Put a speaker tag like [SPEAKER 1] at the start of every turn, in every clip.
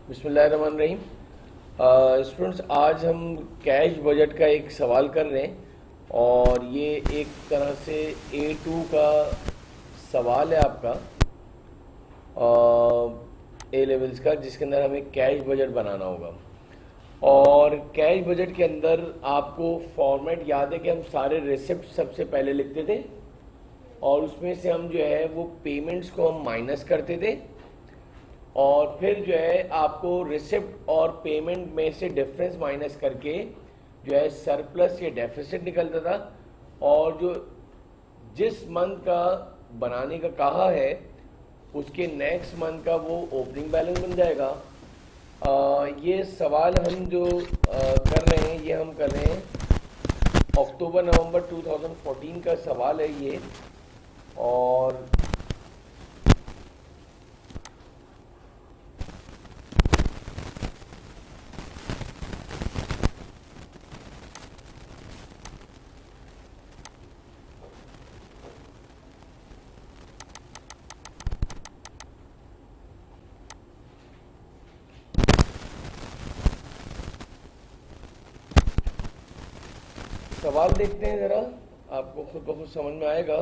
[SPEAKER 1] बिस्मिल्लाहिर्रहमानिर्रहीम। स्टूडेंट्स, आज हम कैश बजट का एक सवाल कर रहे हैं और ये एक तरह से A2 का सवाल है आपका ए लेवल्स का, जिसके अंदर हमें कैश बजट बनाना होगा। और कैश बजट के अंदर आपको फॉर्मेट याद है कि हम सारे रिसिप्ट सबसे पहले लिखते थे और उसमें से हम जो है वो पेमेंट्स को हम माइनस करते थे और फिर जो है आपको रिसिप्ट और पेमेंट में से डिफरेंस माइनस करके जो है सरप्लस या डेफिसिट निकलता था। और जो जिस मंथ का बनाने का कहा है उसके नेक्स्ट मंथ का वो ओपनिंग बैलेंस बन जाएगा। ये सवाल हम जो कर रहे हैं, ये हम कर रहे हैं अक्टूबर नवंबर 2014 का सवाल है ये। और सवाल देखते हैं ज़रा, आपको खुद ब खुद समझ में आएगा।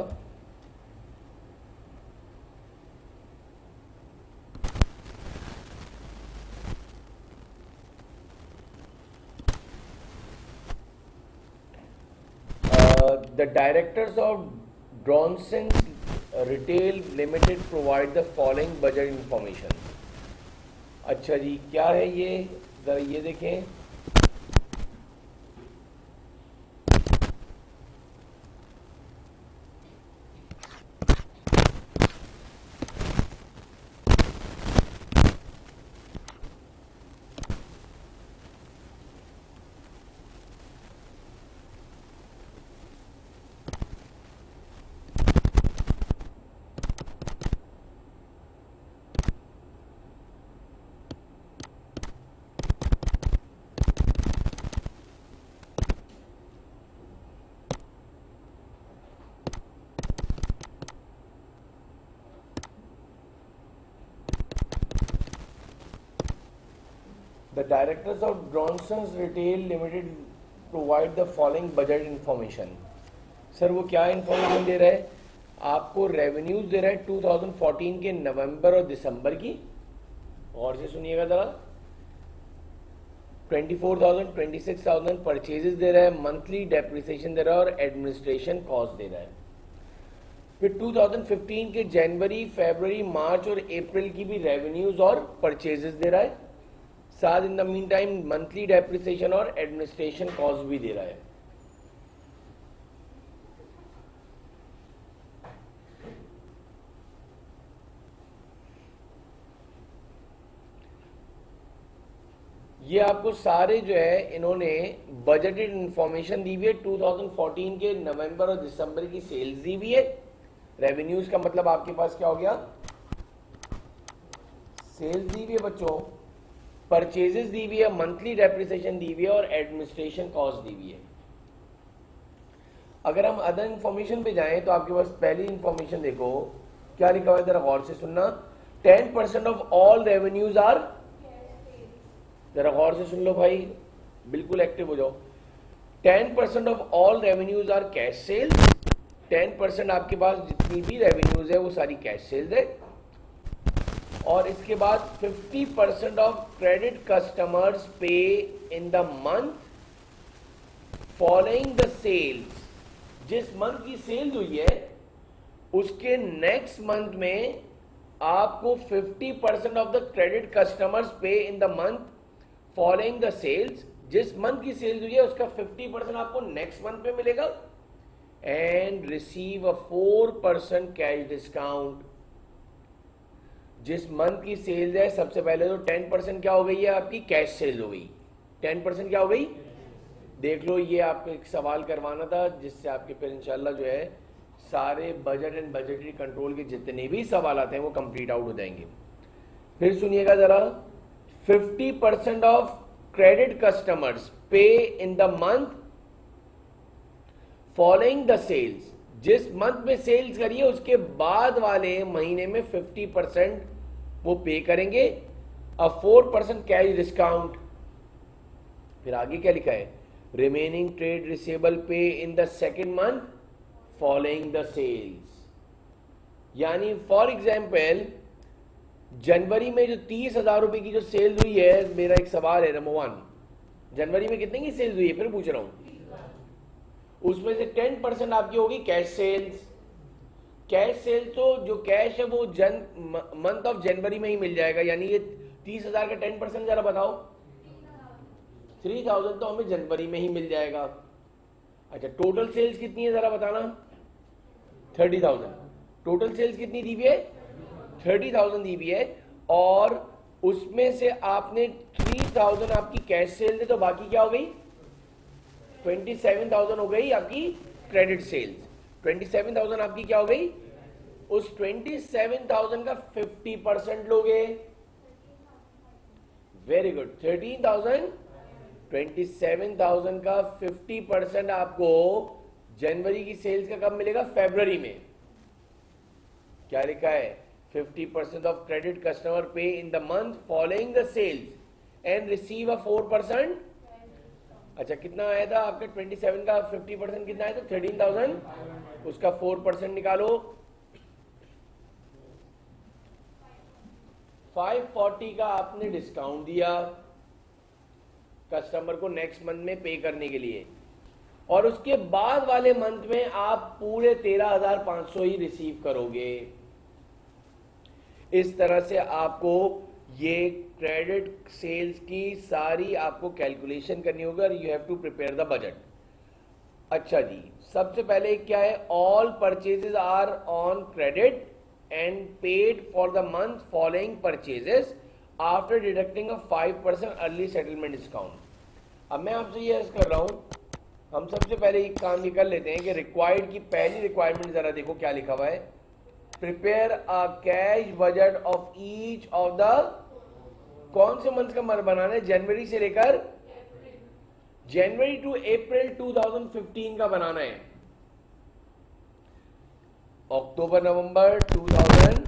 [SPEAKER 1] The directors of Bronson's Retail Limited provide the following budget information। अच्छा जी, क्या है ये, ज़रा ये देखें। The directors of Bronson's Retail Limited provide the following budget information। Sir वो क्या इंफॉर्मेशन दे रहा है? आपको रेवेन्यूज दे रहा है 2014 के नवंबर और दिसंबर की। और से सुनिएगा जरा, 24,000 26,000 परचेजेस दे रहा है, मंथली डेप्रिसिएशन दे रहा है और एडमिनिस्ट्रेशन कॉस्ट दे रहा है। फिर 2015 के जनवरी, फरवरी, मार्च और अप्रैल की भी रेवेन्यूज और परचेजेस दे रहा है। साथ in the mean time monthly depreciation और एडमिनिस्ट्रेशन कॉस्ट भी दे रहा है। ये आपको सारे जो है इन्होंने बजटेड इंफॉर्मेशन दी हुई है। 2014 के नवंबर और दिसंबर की सेल्स दी हुई है। रेवेन्यूज का मतलब आपके पास क्या हो गया, सेल्स दी हुई है बच्चों, परचेजेस दी हुई है, मंथली डेप्रिसिएशन दी हुई है और एडमिनिस्ट्रेशन कॉस्ट दी हुई है। अगर हम अदर इंफॉर्मेशन पे जाएं तो आपके पास पहली इंफॉर्मेशन देखो क्या लिखा हुआ है, जरा गौर से सुनना। 10% ऑफ ऑल रेवेन्यूज आर, जरा गौर से सुन लो भाई, बिल्कुल एक्टिव हो जाओ। 10% of all revenues are cash sales. 10% आपके पास जितनी भी रेवेन्यूज है वो सारी कैश सेल्स है। और इसके बाद 50% of credit customers pay in the month following the sales. जिस मंथ की सेल्स हुई है उसके नेक्स्ट मंथ में आपको 50% of the credit customers pay in the month following the sales. जिस मंथ की सेल्स हुई है उसका 50% आपको नेक्स्ट मंथ पे मिलेगा। And receive a 4% cash discount. जिस मंथ की सेल्स है सबसे पहले तो 10% क्या हो गई है, आपकी कैश सेल्स हो गई। 10% क्या हो गई, देख लो। ये आपको एक सवाल करवाना था जिससे आपके फिर इंशाल्लाह जो है सारे बजट एंड बजटरी कंट्रोल के जितने भी सवाल आते हैं वो कंप्लीट आउट हो जाएंगे। फिर सुनिएगा जरा, 50% of credit customers pay in the month following the sales. जिस मंथ में सेल्स करिए उसके बाद वाले महीने में 50% वो पे करेंगे। A 4% cash discount. फिर आगे क्या लिखा है, remaining trade receivable pay in the second month following the sales. यानी फॉर एग्जाम्पल जनवरी में जो 30,000 रुपए की जो सेल हुई है, मेरा एक सवाल है नंबर 1, जनवरी में कितने की सेल्स हुई है, फिर पूछ रहा हूं, उसमें से 10% आपकी होगी कैश सेल्स। कैश सेल तो जो कैश है वो मंथ ऑफ जनवरी में ही मिल जाएगा, यानी ये 30,000 का 10% जरा बताओ, 3,000 तो हमें जनवरी में ही मिल जाएगा। अच्छा टोटल सेल्स कितनी है जरा बताना, 30,000। टोटल सेल्स कितनी दी हुई है, 30,000 दी हुई है, और उसमें से आपने 3,000 आपकी कैश सेल दे, तो बाकी क्या हो गई, 27,000 हो गई आपकी क्रेडिट सेल्स। 27,000 आपकी क्या हो गई, उस 27,000 का 50% लोगे, वेरी गुड, 13,000। 27,000 का 50% आपको जनवरी की सेल्स का कब मिलेगा, फरवरी में। क्या लिखा है, 50% of credit customer pay in the month following the sales and receive a 4%। अच्छा कितना आया था आपके 27 का 50% कितना आया था, 13,000, उसका 4% निकालो, 540 का आपने डिस्काउंट दिया कस्टमर को नेक्स्ट मंथ में पे करने के लिए, और उसके बाद वाले मंथ में आप पूरे 13,500 ही रिसीव करोगे। इस तरह से आपको ये क्रेडिट सेल्स की सारी आपको कैलकुलेशन करनी होगी, और you have to prepare the budget. अच्छा जी, सबसे पहले क्या है, all purchases are on credit and paid for the month following purchases after deducting a 5% early settlement discount. अब मैं आपसे ये अर्ज कर रहा हूं, हम सबसे पहले एक काम ये कर लेते हैं कि रिक्वायर्ड की पहली रिक्वायरमेंट जरा देखो क्या लिखा हुआ है, prepare a cash budget of each of the, कौन से मंथ का बनाना है, जनवरी से लेकर जनवरी टू अप्रैल 2015 का बनाना है। अक्टूबर नवंबर 2000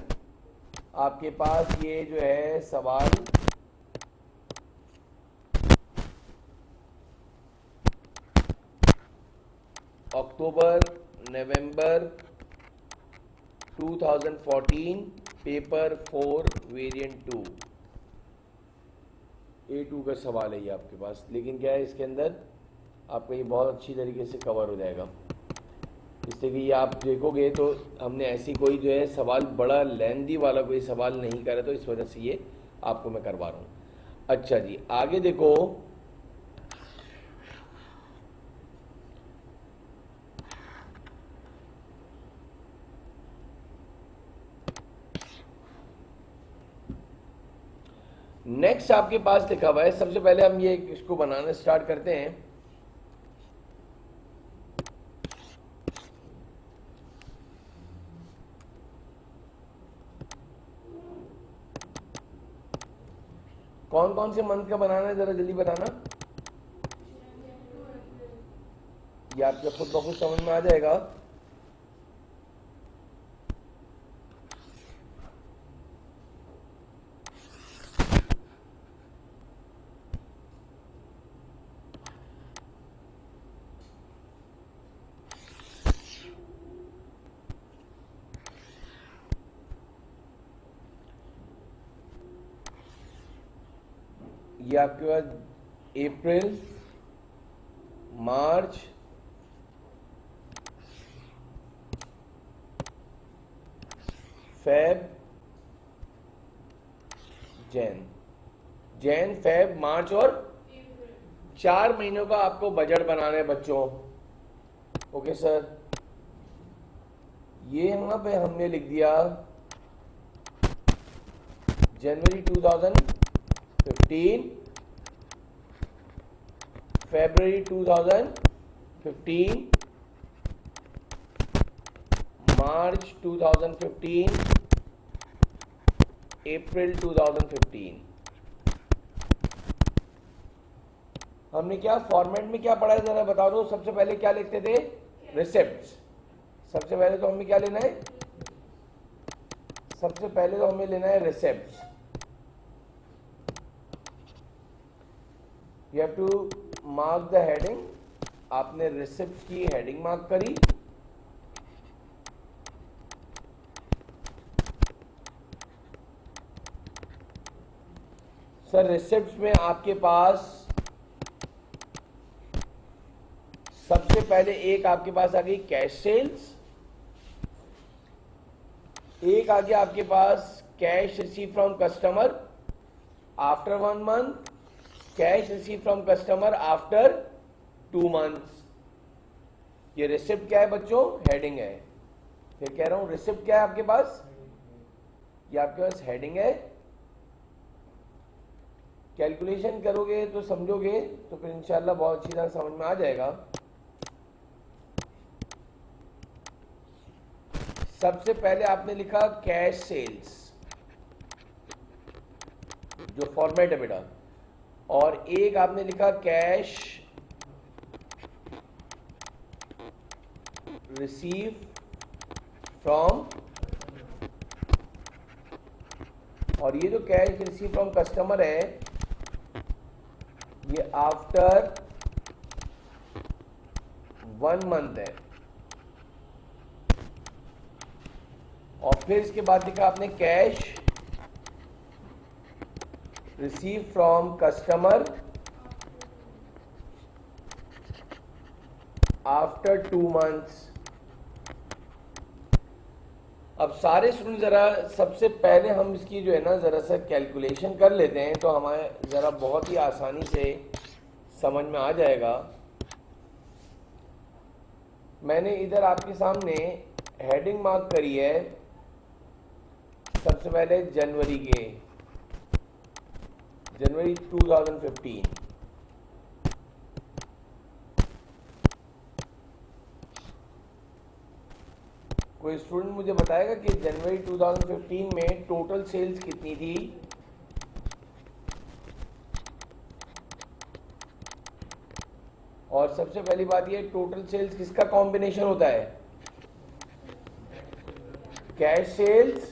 [SPEAKER 1] आपके पास ये जो है सवाल, अक्टूबर नवंबर 2014 पेपर 4 वेरिएंट 2, A2 का सवाल है ये आपके पास, लेकिन क्या है इसके अंदर आपका ये बहुत अच्छी तरीके से कवर हो जाएगा, इससे कि ये आप देखोगे तो हमने ऐसी कोई जो है सवाल बड़ा लेंदी वाला कोई सवाल नहीं करा, तो इस वजह से ये आपको मैं करवा रहा हूँ। अच्छा जी आगे देखो, नेक्स्ट आपके पास लिखा हुआ है, सबसे पहले हम ये इसको बनाना स्टार्ट करते हैं। कौन कौन से मंथ का बनाना है जरा जल्दी बताना, ये आपके खुद ब खुद समझ में आ जाएगा। ये आपके पास अप्रैल, मार्च, फेब, जैन फेब मार्च और 4 महीनों का आपको बजट बनाना है बच्चों। ओके सर, ये यहाँ पे हमने लिख दिया जनवरी 2015, फरवरी 2015, मार्च 2015, अप्रैल 2015। हमने क्या फॉर्मेट में क्या पढ़ा है जरा बता दो। सबसे पहले क्या लिखते थे, रिसिप्ट्स। सबसे पहले तो हमें क्या लेना है, सबसे पहले तो हमें लेना है receipts. You have to mark the heading. आपने रिसिप्ट की हेडिंग मार्क करी, सर रिसिप्ट में आपके पास सबसे पहले एक आपके पास आ गई कैश सेल्स, एक आ गया आपके पास cash receive from customer after 1 month, cash receive from customer after 2 months. ये रिसिप्ट क्या है बच्चों? हेडिंग है। फिर कह रहा हूं रिसिप्ट क्या है आपके पास? ये आपके पास हेडिंग है। कैलकुलेशन करोगे तो समझोगे तो फिर इंशाल्लाह बहुत अच्छी तरह समझ में आ जाएगा। सबसे पहले आपने लिखा कैश सेल्स, जो फॉर्मेट है बेटा, और एक आपने लिखा कैश रिसीव फ्रॉम, और ये जो कैश रिसीव फ्रॉम कस्टमर है ये आफ्टर 1 मंथ है। और फिर इसके बाद लिखा आपने cash receive from customer after 2 months. अब सारे स्टूडेंट जरा सबसे पहले हम इसकी जो है ना जरा सा कैलकुलेशन कर लेते हैं तो हमारे जरा बहुत ही आसानी से समझ में आ जाएगा। मैंने इधर आपके सामने हेडिंग मार्क करी है सबसे पहले जनवरी 2015। कोई स्टूडेंट मुझे बताएगा कि जनवरी 2015 में टोटल सेल्स कितनी थी? और सबसे पहली बात ये टोटल सेल्स किसका कॉम्बिनेशन होता है? कैश सेल्स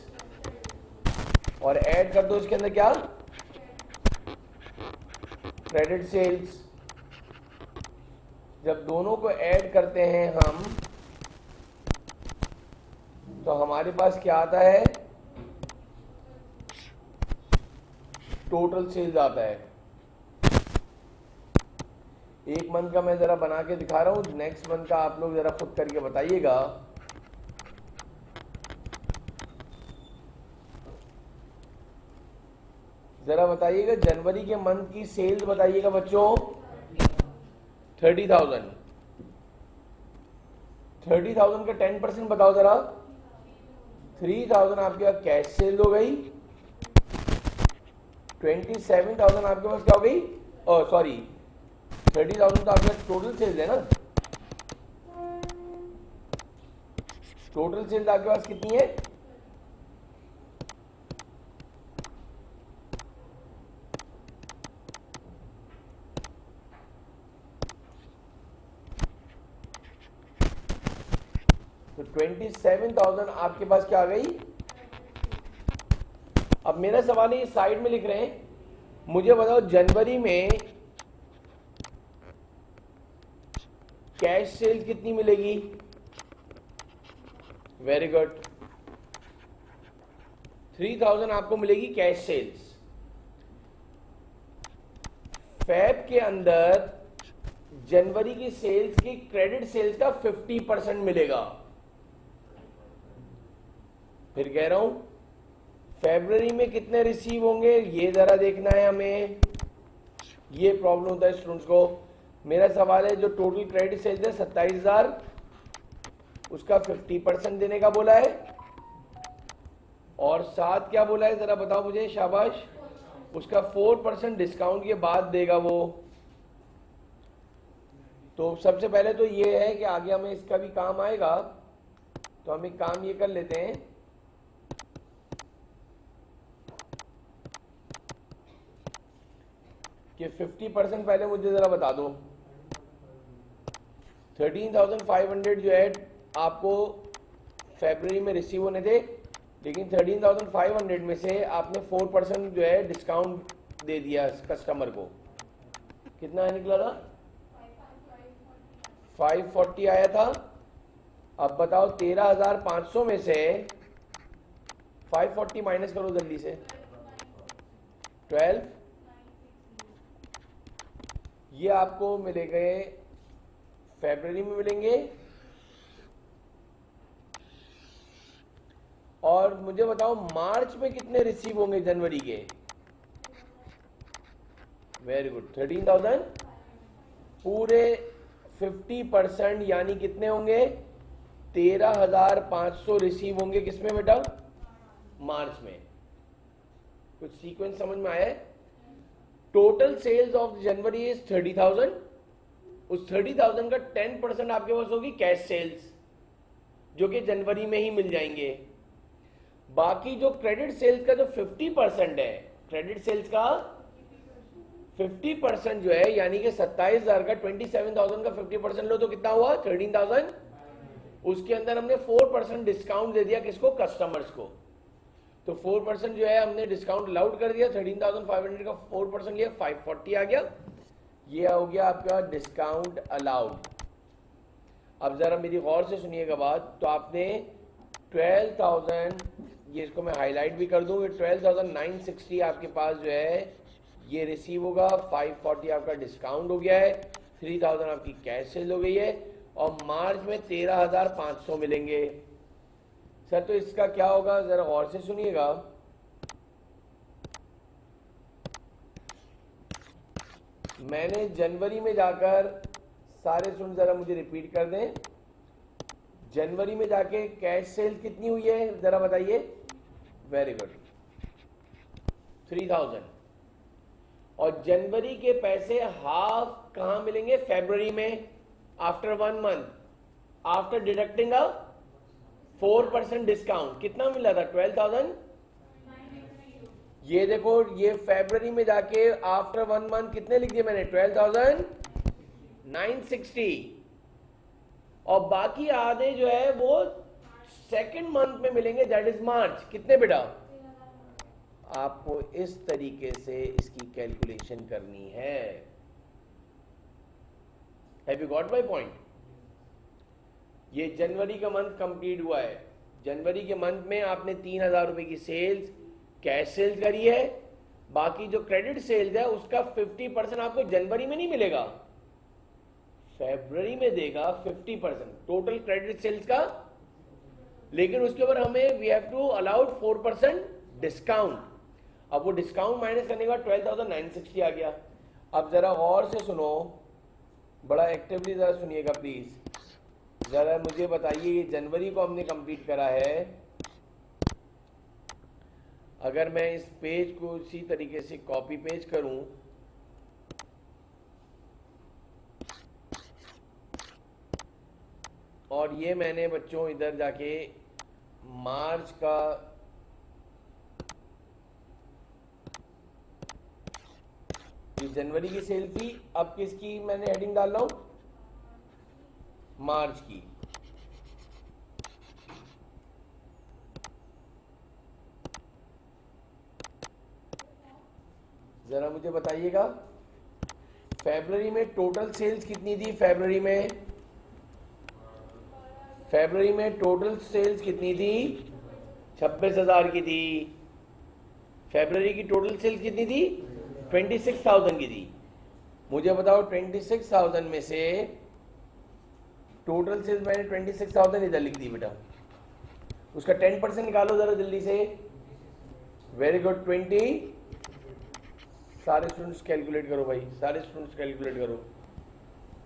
[SPEAKER 1] और ऐड कर दो इसके अंदर क्या? Credit sales. जब दोनों को ऐड करते हैं हम तो हमारे पास क्या आता है? टोटल सेल्स आता है। एक मंथ का मैं जरा बना के दिखा रहा हूं, नेक्स्ट मंथ का आप लोग जरा खुद करके बताइएगा। जरा बताइएगा जनवरी के मंथ की सेल्स बताइएगा बच्चों। 30,000। 30,000 का 10% बताओ जरा। 3,000 आपके पास कैश सेल हो गई। 27,000 आपके पास क्या हो गई? सॉरी 30,000 तो आपके पास टोटल सेल्स है ना। टोटल सेल्स आपके पास कितनी है? तो 27,000 आपके पास क्या आ गई? अब मेरा सवाल है ये साइड में लिख रहे हैं, मुझे बताओ जनवरी में कैश सेल्स कितनी मिलेगी? वेरी गुड, 3,000 आपको मिलेगी कैश सेल्स। फेब के अंदर जनवरी की सेल्स की क्रेडिट सेल्स का 50% मिलेगा। फिर कह रहा हूं फरवरी में कितने रिसीव होंगे ये जरा देखना है हमें। ये प्रॉब्लम होता है स्टूडेंट्स को। मेरा सवाल है जो टोटल क्रेडिट सेल्स है 27,000, उसका 50% देने का बोला है और साथ क्या बोला है जरा बताओ मुझे, शाबाश। उसका 4% डिस्काउंट के बाद देगा वो। तो सबसे पहले तो ये है कि आगे हमें इसका भी काम आएगा, तो हम एक काम ये कर लेते हैं कि 50% पहले मुझे जरा बता दो। 13,500 जो है आपको फरवरी में रिसीव होने थे, लेकिन 13,500 में से आपने 4% जो है डिस्काउंट दे दिया कस्टमर को। कितना निकला था? 540 आया था। अब बताओ 13,500 में से 540 माइनस करो जल्दी से। 12, ये आपको मिलेंगे फरवरी में मिलेंगे। और मुझे बताओ मार्च में कितने रिसीव होंगे जनवरी के? Very good, 13,000। पूरे 50% यानी कितने होंगे? 13,500 रिसीव होंगे। किसमें बेटा? मार्च में। कुछ सीक्वेंस समझ में आया है? Total sales of January is 30,000। उस 30,000 का 10% आपके पास होगी कैश सेल्स, जो कि जनवरी में ही मिल जाएंगे। बाकी जो क्रेडिट सेल्स का जो 50% है, क्रेडिट सेल्स का 50% जो है, यानी कि 27,000 का 27,000 का 50% लो तो कितना हुआ? 13,000। उसके अंदर हमने 4% डिस्काउंट दे दिया। किसको? कस्टमर्स को। तो 4% जो है हमने डिस्काउंट अलाउड कर दिया। 13,500 का 4% लिया, 540 आ गया। ये हो गया आपका डिस्काउंट अलाउड। अब जरा मेरी गौर से सुनिएगा बात। तो आपने 12,000, ये इसको मैं हाईलाइट भी कर दूं, 12,960 आपके पास जो है ये रिसीव होगा। 540 आपका डिस्काउंट हो गया है। 3,000 आपकी कैश सेल हो गई है। और मार्च में 13,500 मिलेंगे। सर तो इसका क्या होगा? जरा गौर से सुनिएगा। मैंने जनवरी में जाकर सारे सुन, जरा मुझे रिपीट कर दें। जनवरी में जाके कैश सेल कितनी हुई है जरा बताइए। Very good, 3,000। और जनवरी के पैसे हाफ कहां मिलेंगे? फरवरी में, आफ्टर 1 मंथ, आफ्टर डिडक्टिंग अ 4% डिस्काउंट। कितना मिला था? 12,000। ये देखो, ये फरवरी में जाके आफ्टर 1 मंथ कितने लिख दिए मैंने? 12,960। और बाकी आधे जो है वो सेकंड मंथ में मिलेंगे, दैट इज मार्च। कितने बेटा? आपको इस तरीके से इसकी कैलकुलेशन करनी है। Have you got my point? ये जनवरी का मंथ कंप्लीट हुआ है। जनवरी के मंथ में आपने 3,000 रुपए की सेल्स, कैश सेल्स करी है। बाकी जो क्रेडिट सेल्स है उसका 50% आपको जनवरी में नहीं मिलेगा, फरवरी में देगा 50% टोटल क्रेडिट सेल्स का। लेकिन उसके ऊपर हमें we have to allowed 4% discount. अब वो डिस्काउंट माइनस करने के बाद 12,960 आ गया। अब जरा गौर से सुनो, बड़ा एक्टिवली जरा सुनिएगा प्लीज। जरा मुझे बताइए, ये जनवरी को हमने कंप्लीट करा है। अगर मैं इस पेज को इसी तरीके से कॉपी पेज करूं, और ये मैंने बच्चों इधर जाके मार्च का जनवरी की सेल थी, अब किसकी मैंने हेडिंग डाल रहा हूं? मार्च की। जरा मुझे बताइएगा, फरवरी में टोटल सेल्स कितनी थी? फरवरी में टोटल सेल्स कितनी थी? 26,000 की थी। फरवरी की टोटल सेल्स कितनी थी? 26,000 की थी। मुझे बताओ 26,000 में से टोटल सेल्स मैंने 26,000 इधर लिख दी बेटा, उसका 10% निकालो जरा जल्दी से। Very good, 20। सारे स्टूडेंट्स कैलकुलेट करो भाई, सारे स्टूडेंट्स कैलकुलेट करो।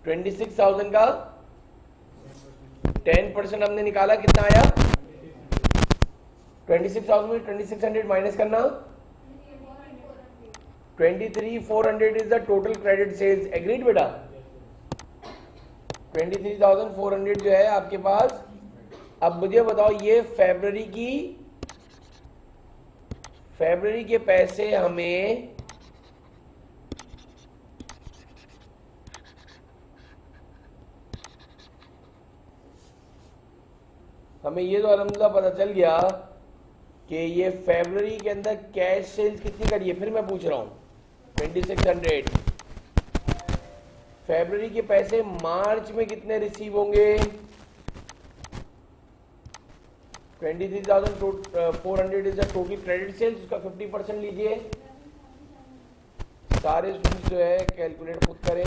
[SPEAKER 1] 26,000 का 10% हमने निकाला, कितना आया? 26,000 में 2600 माइनस करना, 23,400 is the total credit sales. Agreed बेटा? 23,400 जो है आपके पास। अब मुझे बताओ, ये फरवरी के पैसे हमें ये तो अलहमदुलिल्लाह पता चल गया कि ये फरवरी के अंदर कैश सेल्स कितनी करी है। फिर मैं पूछ रहा हूं 2600 फरवरी के पैसे मार्च में कितने रिसीव होंगे? 23,400 is the total credit sales, उसका 50% लीजिए। सारे स्टूडेंट्स जो है कैलकुलेट खुद करें।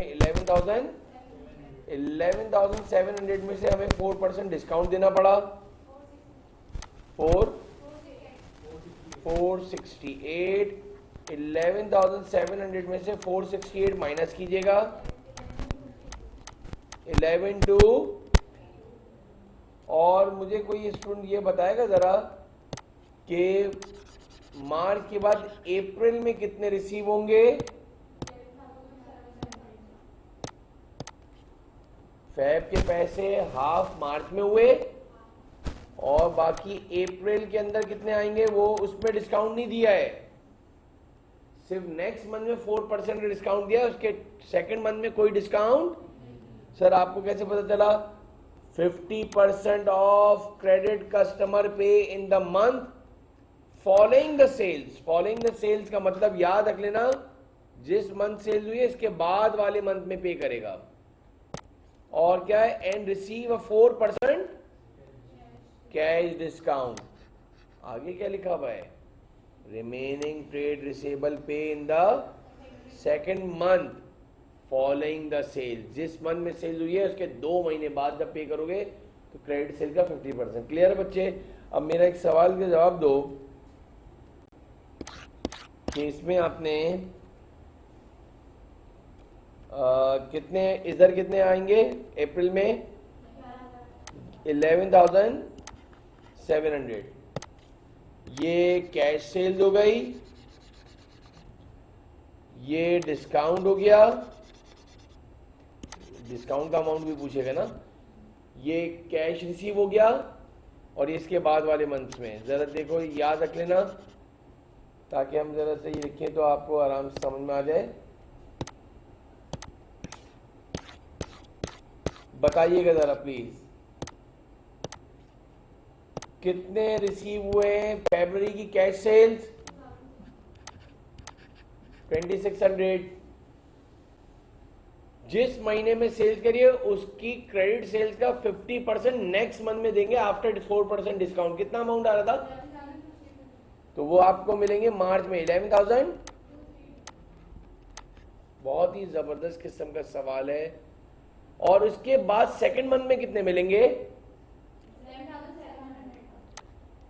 [SPEAKER 1] 11,700 में से हमें 4% डिस्काउंट देना पड़ा। 468। 11,700 में से 468 माइनस कीजिएगा। 11,2। और मुझे कोई स्टूडेंट ये बताएगा जरा कि मार्च के बाद अप्रैल में कितने रिसीव होंगे? फेब के पैसे हाफ मार्च में हुए और बाकी अप्रैल के अंदर कितने आएंगे वो उसमें डिस्काउंट नहीं दिया है, सिर्फ नेक्स्ट मंथ में 4% डिस्काउंट दिया है, उसके सेकंड मंथ में कोई डिस्काउंट। सर आपको कैसे पता चला? 50% of credit customer pay in the month following the sales. Following the sales का मतलब याद रख लेना, जिस मंथ सेल्स हुई है इसके बाद वाले मंथ में पे करेगा। और क्या है? And receive a 4% cash discount. आगे क्या लिखा हुआ है? Remaining trade receivable pay in the second month following the sale. जिस मंथ में सेल हुई है उसके 2 महीने बाद जब पे करोगे तो क्रेडिट सेल का 50%। क्लियर बच्चे? अब मेरा एक सवाल का जवाब दो कि इसमें आपने कितने इधर कितने आएंगे अप्रैल में? 11,700। ये कैश सेल हो गई, ये डिस्काउंट हो गया, डिस्काउंट का अमाउंट भी पूछेगा ना, ये कैश रिसीव हो गया और इसके बाद वाले मंथ्स में जरा देखो याद रख लेना ताकि हम जरा से ये लिखें तो आपको आराम से समझ में आ जाए। बताइएगा जरा प्लीज कितने रिसीव हुए फरवरी की कैश सेल्स? 2600। जिस महीने में सेल्स करिए उसकी क्रेडिट सेल्स का 50% नेक्स्ट मंथ में देंगे आफ्टर 4% डिस्काउंट। कितना अमाउंट आ रहा था? तो वो आपको मिलेंगे मार्च में 11,000। बहुत ही जबरदस्त किस्म का सवाल है। और उसके बाद सेकंड मंथ में कितने मिलेंगे?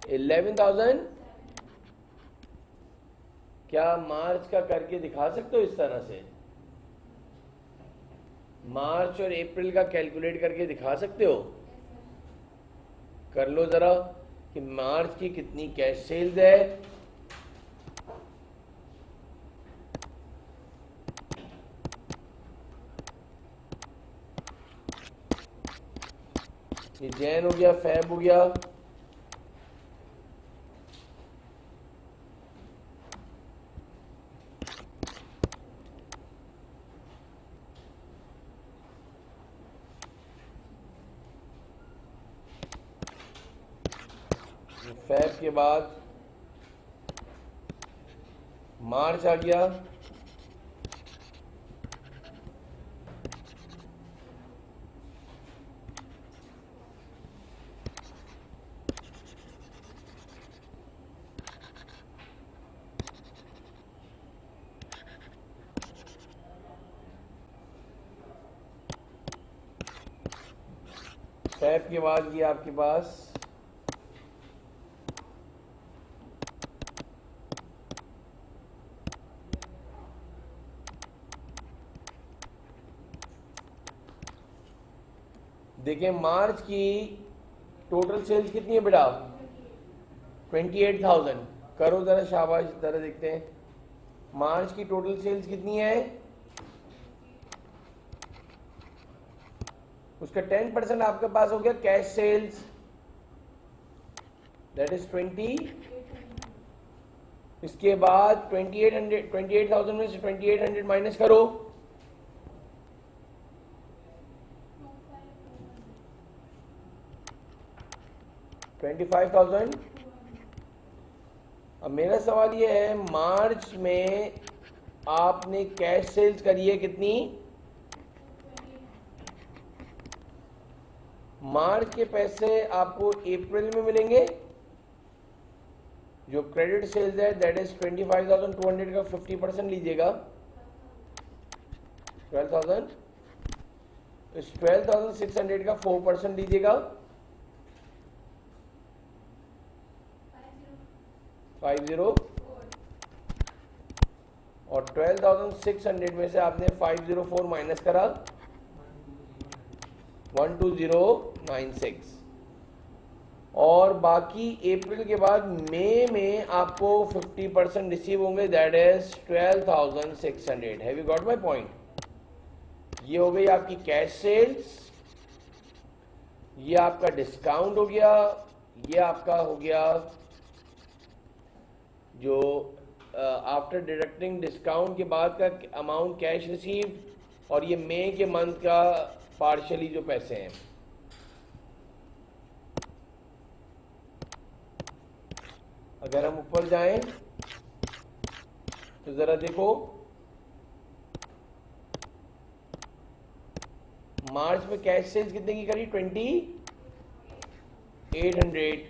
[SPEAKER 1] 11,000। क्या मार्च का करके दिखा सकते हो इस तरह से? मार्च और अप्रैल का कैलकुलेट करके दिखा सकते हो? कर लो जरा कि मार्च की कितनी कैश सेल्स है, ये जैन हो गया, फैब हो गया, फैब के बाद मार्च आ गया, फैब के बाद ये आपके पास देखिए मार्च की टोटल सेल्स कितनी है बेटा? 28,000। करो जरा शाबाश, जरा देखते हैं मार्च की टोटल सेल्स कितनी है। उसका 10% आपके पास हो गया कैश सेल्स, दैट इज 20। इसके बाद 28,000 में से 2800 माइनस करो, 25,000। अब मेरा सवाल ये है मार्च में आपने कैश सेल्स करी है कितनी? मार्च के पैसे आपको अप्रैल में मिलेंगे। जो क्रेडिट सेल्स है दैट इज 25,200 का 50% लीजिएगा, 12,000, इस 12,600 का 4% लीजिएगा, 50, और 12,600 में से आपने 504 माइनस करा 12096, और बाकी अप्रैल के बाद मई में आपको 50% रिसीव होंगे, that is 12,600। Have you got my point? ये हो गई आपकी कैश सेल्स, ये आपका डिस्काउंट हो गया, ये आपका हो गया जो आफ्टर डिडक्टिंग डिस्काउंट के बाद का अमाउंट कैश रिसीव, और ये मई के मंथ का पार्शियली जो पैसे हैं। अगर हम ऊपर जाएं तो जरा देखो, मार्च में कैश सेल्स कितने की करी? 2800।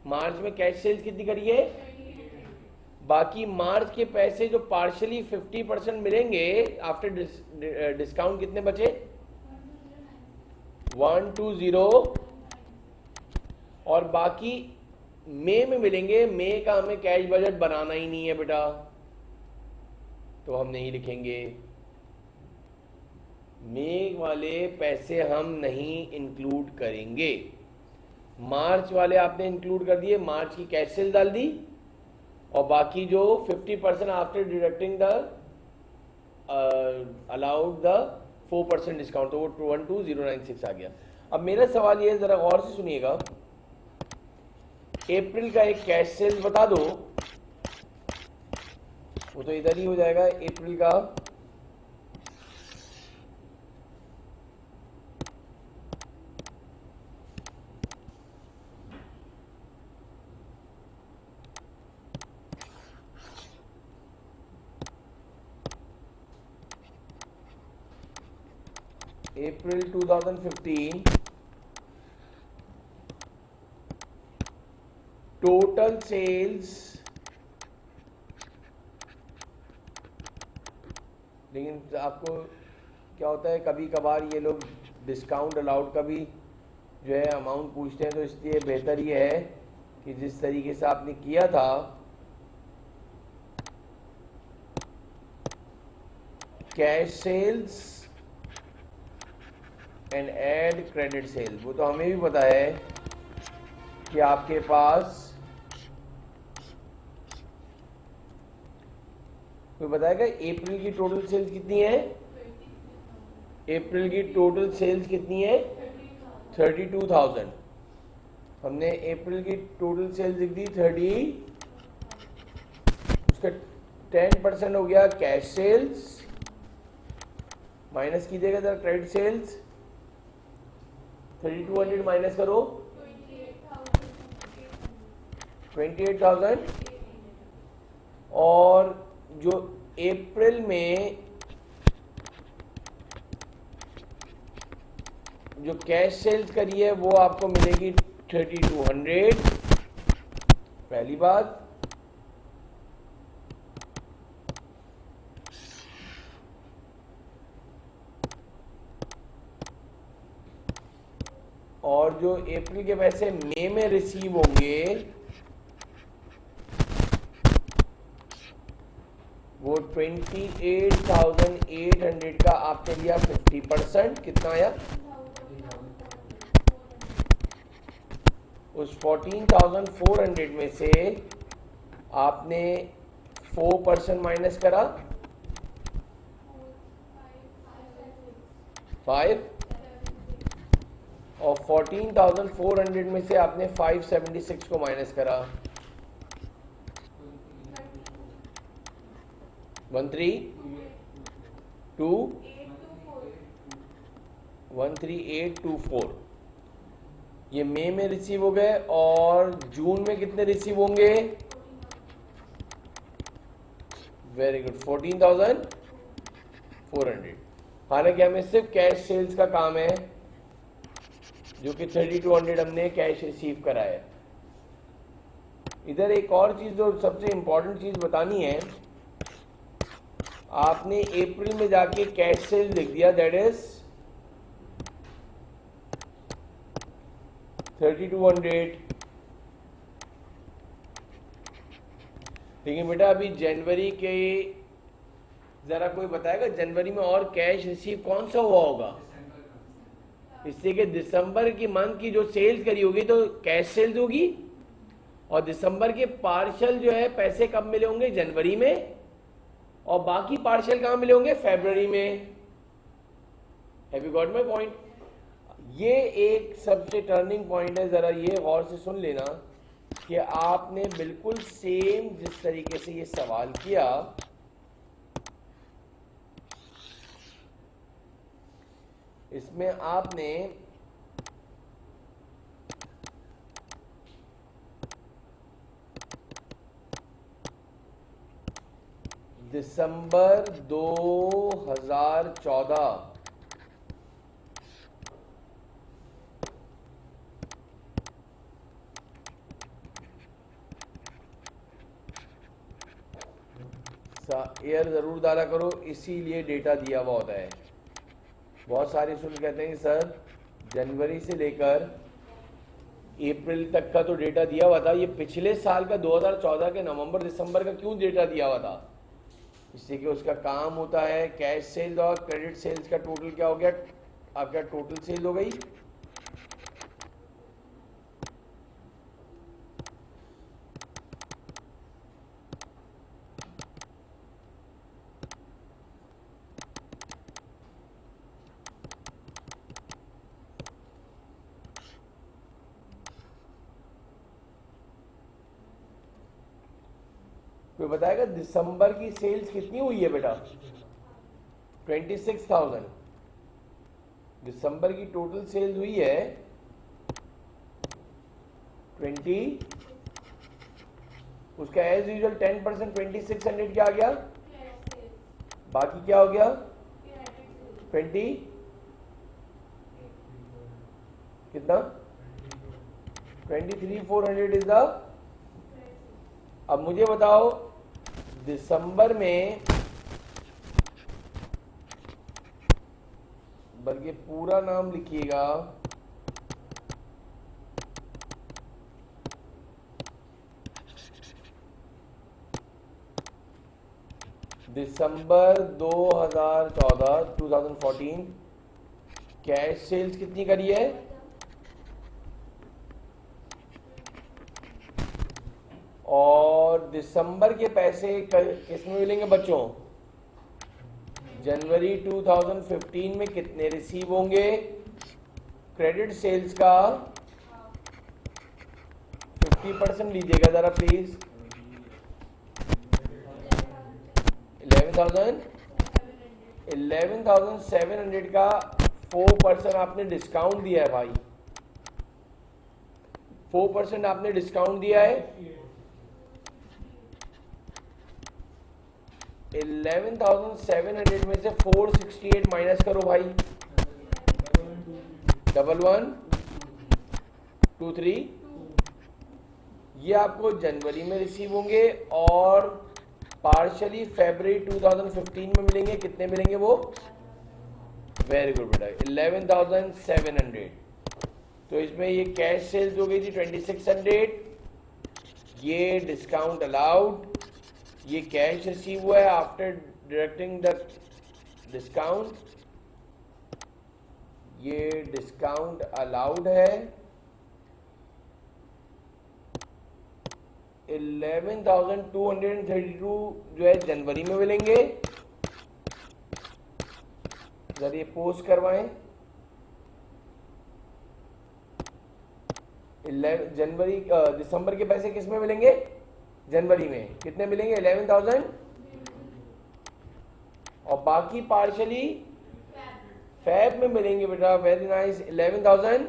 [SPEAKER 1] मार्च में कैश सेल्स कितनी करी है? बाकी मार्च के पैसे जो पार्शियली 50% मिलेंगे आफ्टर डिस्काउंट कितने बचे? 120, और बाकी मई में मिलेंगे। मई का हमें कैश बजट बनाना ही नहीं है बेटा, तो हम नहीं लिखेंगे। मई वाले पैसे हम नहीं इंक्लूड करेंगे। मार्च वाले आपने इंक्लूड कर दिए, मार्च की कैश सेल डाल दी, और बाकी जो 50% after deducting the allowed the 4% discount, तो वो 12096 आ गया। अब मेरा सवाल ये, जरा गौर से सुनिएगा, अप्रैल का एक कैश सेल बता दो, वो तो इधर ही हो जाएगा। अप्रैल का अप्रैल 2015 टोटल सेल्स, लेकिन आपको क्या होता है, कभी कभार ये लोग डिस्काउंट अलाउड का भी जो है अमाउंट पूछते हैं, तो इसलिए बेहतर ये है कि जिस तरीके से आपने किया था cash sales and add credit sales, वो तो हमें भी पता है कि आपके पास कोई बताएगा अप्रैल की टोटल सेल्स कितनी है? अप्रैल की टोटल सेल्स कितनी है? 32,000। हमने अप्रैल की टोटल सेल्स लिख दी 30, उसका 10% हो गया कैश सेल्स, माइनस कीजिएगा जरा क्रेडिट सेल्स, 3200 माइनस करो 28,000, और जो अप्रैल में जो कैश सेल्स करी है वो आपको मिलेगी 3200, पहली बात। और जो अप्रैल के पैसे मई में रिसीव होंगे वो 28,800 का आपने लिया 50%, कितना आया? उस 14,400 में से आपने 4% माइनस करा 5, और 14,400 में से आपने 576 को माइनस करा 13824। ये मई में रिसीव हो गए, और जून में कितने रिसीव होंगे? Very good, 14,400। हालांकि हमें सिर्फ कैश सेल्स का काम है, जो कि 3200 हमने कैश रिसीव करा है। इधर एक और चीज जो सबसे इंपॉर्टेंट चीज बतानी है, आपने अप्रैल में जाके कैश सेल्स लिख दिया, दैट इज 3200। लेकिन बेटा अभी जनवरी के, जरा कोई बताएगा जनवरी में और कैश रिसीव कौन सा हुआ होगा? इससे कि दिसंबर की मंथ की जो सेल्स करी होगी तो कैश सेल्स होगी, और दिसंबर के पार्शियल जो है पैसे कब मिले होंगे? जनवरी में, और बाकी पार्शियल कहाँ मिले होंगे? फरवरी में। Have you got my point? ये एक सबसे टर्निंग पॉइंट है, जरा ये गौर से सुन लेना कि आपने बिल्कुल सेम जिस तरीके से ये सवाल किया, इसमें आपने दिसंबर 2014 ईयर जरूर डाला करो, इसीलिए डेटा दिया हुआ होता है। बहुत सारे स्टूडेंट कहते हैं कि सर जनवरी से लेकर अप्रैल तक का तो डेटा दिया हुआ था, ये पिछले साल का 2014 के नवंबर दिसंबर का क्यों डेटा दिया हुआ था? इससे कि उसका काम होता है कैश सेल्स और क्रेडिट सेल्स का टोटल क्या हो गया, आपका टोटल सेल हो गई। कोई बताएगा दिसंबर की सेल्स कितनी हुई है बेटा? 26,000 दिसंबर की टोटल सेल्स हुई है 20, उसका एज यूजुअल 10% 2600 क्या आ गया, बाकी क्या हो गया 20 कितना 23,400 इज द। अब मुझे बताओ दिसंबर में, बल्कि पूरा नाम लिखिएगा, दिसंबर 2014 कैश सेल्स कितनी करी है? और दिसंबर के पैसे किसमें मिलेंगे बच्चों? जनवरी 2015 में कितने रिसीव होंगे? क्रेडिट सेल्स का 50% लीजिएगा जरा प्लीज। 11,700 का 4% आपने डिस्काउंट दिया है भाई, 4% आपने डिस्काउंट दिया है। 11,700 में से 468 माइनस करो भाई, 1123, ये आपको जनवरी में रिसीव होंगे और पार्शली फरवरी 2015 में मिलेंगे। कितने मिलेंगे वो? वेरी गुड बेटा, 11,700। तो इसमें ये कैश सेल्स हो गई थी 2600, ये डिस्काउंट अलाउड, ये कैश रिसीव हुआ है आफ्टर डिडक्टिंग द डिस्काउंट, ये डिस्काउंट अलाउड है। 11,232 जो है जनवरी में मिलेंगे। जरा ये पोस्ट करवाएं। जनवरी दिसंबर के पैसे किस में मिलेंगे? जनवरी में कितने मिलेंगे? 11,000, और बाकी पार्शली फैब में मिलेंगे बेटा। Very nice, 11,000।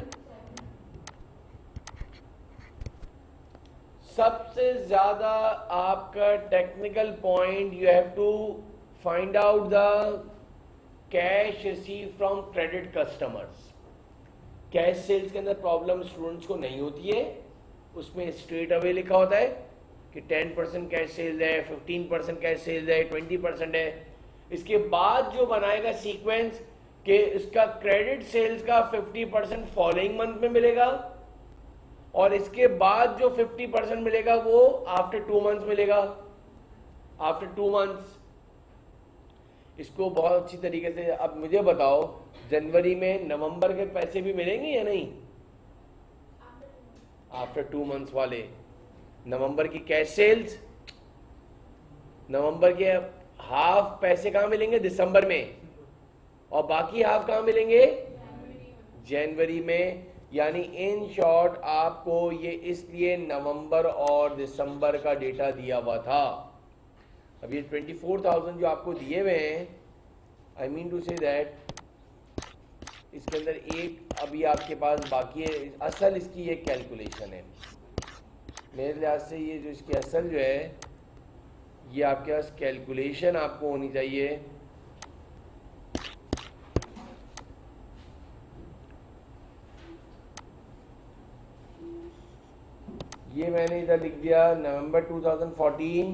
[SPEAKER 1] सबसे ज्यादा आपका technical point, you have to find out the cash receive from credit customers. Cash sales के अंदर प्रॉब्लम स्टूडेंट्स को नहीं होती है, उसमें स्ट्रेट अवे लिखा होता है कि 10% कैश सेल्स है, 15% कैश सेल्स है, 20% है। इसके बाद जो बनाएगा सीक्वेंस कि इसका क्रेडिट सेल्स का 50% फॉलोइंग मंथ में मिलेगा और इसके बाद जो 50% मिलेगा वो आफ्टर 2 मंथ्स मिलेगा, आफ्टर 2 मंथ्स। इसको बहुत अच्छी तरीके से अब मुझे बताओ, जनवरी में नवंबर के पैसे भी मिलेंगे या नहीं? आफ्टर 2 मंथ्स वाले नवंबर की कैश सेल्स, नवंबर के हाफ पैसे कहां मिलेंगे? दिसंबर में, और बाकी हाफ कहां मिलेंगे? जनवरी में। यानी इन शॉर्ट आपको ये इसलिए नवंबर और दिसंबर का डेटा दिया हुआ था। अब ये 24,000 जो आपको दिए हुए हैं, I mean to say that इसके अंदर एक अभी आपके पास बाकी है। असल इसकी ये कैलकुलेशन है मेरे लिहाज से, ये जो इसकी असल जो है ये आपके पास कैलकुलेशन आपको होनी चाहिए। ये मैंने इधर लिख दिया नवंबर 2014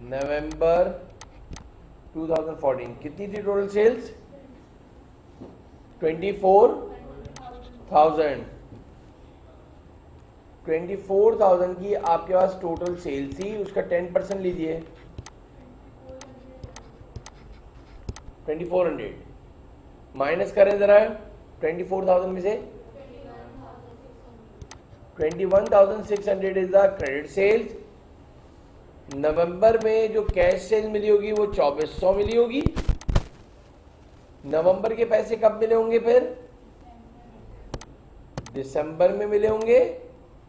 [SPEAKER 1] नवंबर 2014 कितनी थी टोटल सेल्स? 24,000। 24,000 की आपके पास टोटल सेल्स थी, उसका 10% लीजिए 2400 माइनस करें जरा 24,000 में से 21,600 इज द क्रेडिट सेल्स। नवंबर में जो कैश सेल मिली होगी वो 2400 मिली होगी। नवंबर के पैसे कब मिले होंगे? फिर दिसंबर में मिले होंगे,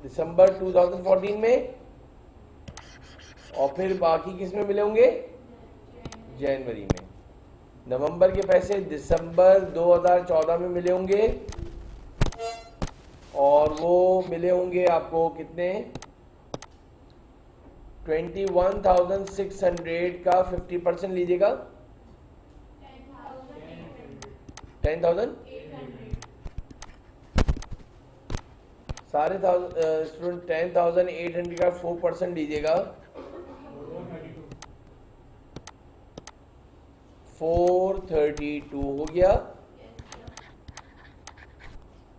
[SPEAKER 1] दिसंबर 2014 में, और फिर बाकी किस में मिले होंगे? जनवरी में। नवंबर के पैसे दिसंबर 2014 में मिले होंगे और वो मिले होंगे आपको कितने? 21,600 का 50% लीजिएगा 10,000 सारे स्टूडेंट 10,800 का 4% लीजिएगा 432 हो गया,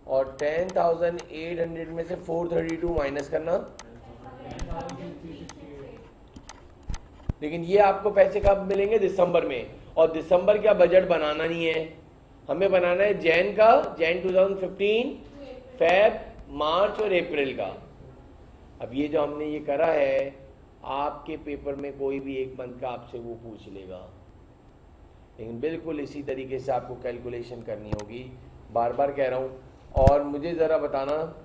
[SPEAKER 1] और 10,800 में से 432 माइनस करना। लेकिन ये आपको पैसे कब मिलेंगे? दिसंबर में। और दिसंबर का बजट बनाना नहीं है, हमें बनाना है जैन का, जैन 2015, फेब, मार्च और अप्रैल का। अब ये जो हमने ये करा है, आपके पेपर में कोई भी एक मंथ का आपसे वो पूछ लेगा, लेकिन बिल्कुल इसी तरीके से आपको कैलकुलेशन करनी होगी। बार बार कह रहा हूँ। और मुझे ज़रा बताना,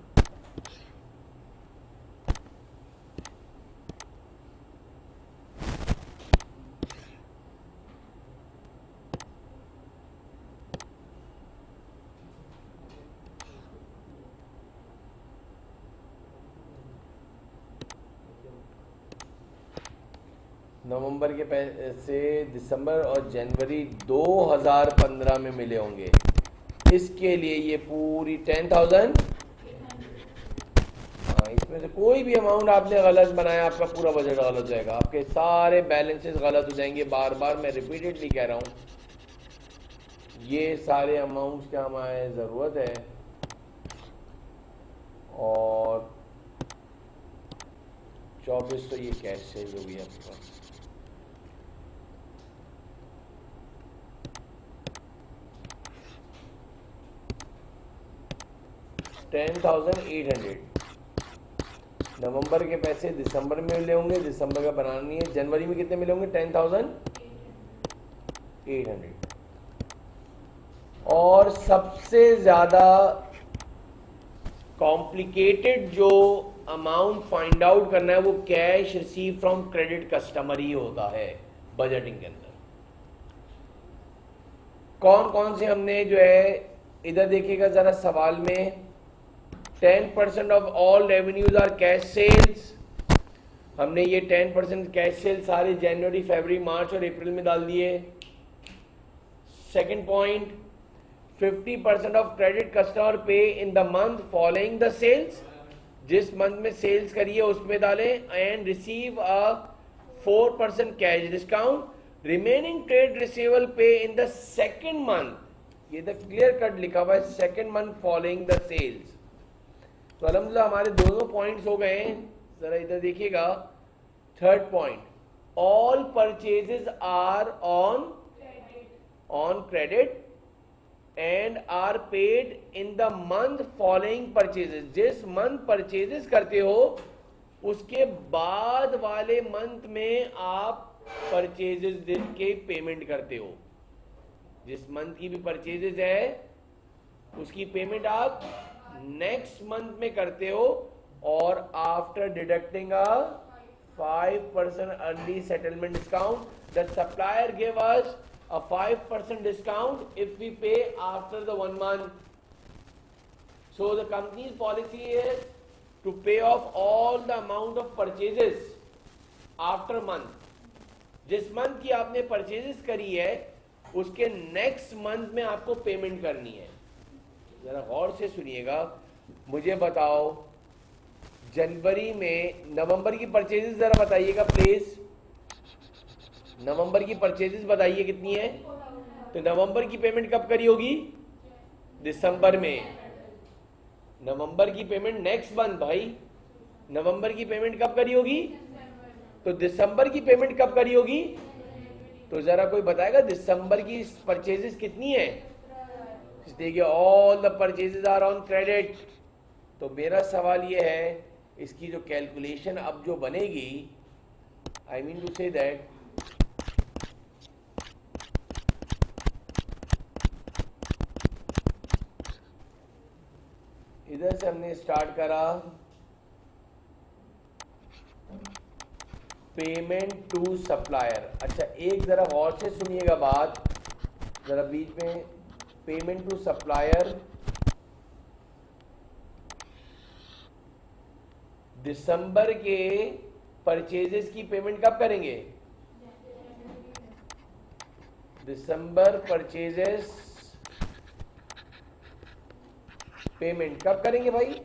[SPEAKER 1] नवंबर के पैसे दिसंबर और जनवरी 2015 में मिले होंगे। इसके लिए ये पूरी 10,000, इसमें से कोई भी अमाउंट आपने गलत बनाया, आपका पूरा बजट गलत हो जाएगा, आपके सारे बैलेंसेस गलत हो जाएंगे। बार बार मैं रिपीटेडली कह रहा हूँ, ये सारे अमाउंट्स का हमारे ज़रूरत है। और 24 तो ये कैश सेल हो गया आपके पास। $10,800 नवंबर के पैसे दिसंबर में मिले होंगे, दिसंबर का बनाना नहीं है। जनवरी में कितने मिले होंगे? 10,800। और सबसे ज्यादा कॉम्प्लिकेटेड जो अमाउंट फाइंड आउट करना है वो cash receive from credit customer ही होता है। बजटिंग के अंदर कौन कौन से हमने जो है, इधर देखिएगा जरा सवाल में, 10% of all revenues are cash sales, हमने ये 10% कैश सेल सारे जनवरी, फरवरी, मार्च और अप्रैल में डाल दिए। Second point, 50% of credit customer pay in the month following the sales, जिस मंथ में सेल्स करिए उसमें डालें, and receive a 4% cash discount, remaining trade receivable pay in the second month, ये द क्लियर कट लिखा हुआ है, second month following the sales. तो अल्हम्दुलिल्लाह हमारे दोनों पॉइंट्स हो गए हैं। जरा इधर देखिएगा, third point, all purchases are on credit and are paid in the month following purchases, जिस मंथ परचेजेस करते हो उसके बाद वाले मंथ में आप परचेजेस के पेमेंट करते हो। जिस मंथ की भी परचेजेस है उसकी पेमेंट आप नेक्स्ट मंथ में करते हो, और after deducting a 5% early settlement discount, the supplier give us a 5% discount if we pay after the 1 month. So the company's policy is to pay off all the amount of purchases after month. जिस month की आपने purchases करी है उसके next month में आपको payment करनी है। जरा गौर से सुनिएगा, मुझे बताओ जनवरी में, नवंबर की परचेजेस जरा बताइएगा प्लीज, नवंबर की परचेजेस बताइए कितनी है। तो नवंबर की पेमेंट कब करी होगी? दिसंबर में। नवंबर की पेमेंट नेक्स्ट मंथ भाई, नवंबर की पेमेंट कब करी होगी? तो दिसंबर की पेमेंट कब करी होगी? तो जरा कोई बताएगा दिसंबर की परचेजेस कितनी है? देखिए all the purchases are on credit. तो मेरा सवाल ये है, इसकी जो कैलकुलेशन अब जो बनेगी, I mean to say that इधर से हमने स्टार्ट करा पेमेंट टू सप्लायर। अच्छा एक जरा गौर से सुनिएगा बात, जरा बीच में, पेमेंट टू सप्लायर दिसंबर के परचेजेस की पेमेंट कब करेंगे? दिसंबर परचेजेस पेमेंट कब करेंगे भाई?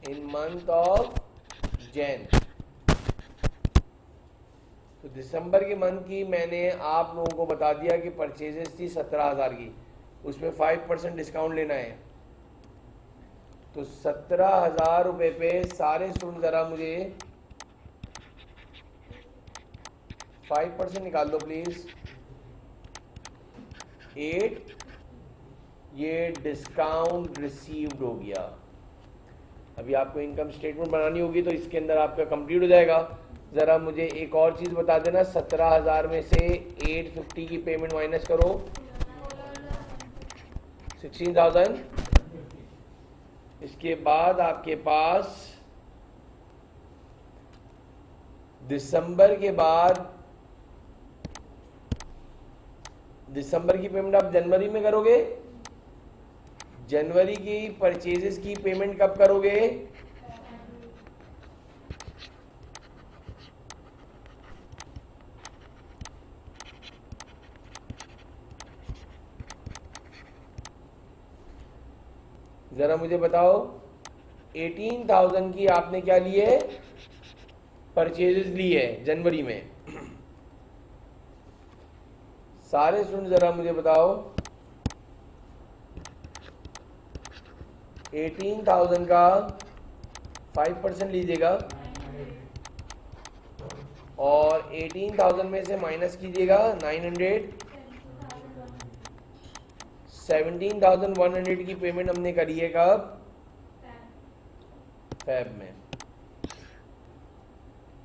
[SPEAKER 1] इन मंथ ऑफ जैन। तो दिसंबर के मंथ की मैंने आप लोगों को बता दिया कि परचेजेस थी 17,000 की, उसमें 5% डिस्काउंट लेना है। तो 17,000 रुपए पे सारे सुन जरा मुझे 5% निकाल दो प्लीज। 8 ये डिस्काउंट रिसीव्ड हो गया। अभी आपको इनकम स्टेटमेंट बनानी होगी तो इसके अंदर आपका कंप्लीट हो जाएगा। जरा मुझे एक और चीज बता देना, 17,000 में से 850 की पेमेंट माइनस करो, 16,000। इसके बाद आपके पास दिसंबर के बाद, दिसंबर की पेमेंट आप जनवरी में करोगे, जनवरी की परचेजेस की पेमेंट कब करोगे? जरा मुझे बताओ, 18,000 की आपने क्या ली है? परचेजेस ली है जनवरी में। सारे स्टूडेंट जरा मुझे बताओ, 18,000 का 5% लीजिएगा और 18,000 में से माइनस कीजिएगा 900, 17,100 की पेमेंट हमने करी है कब? फेब में।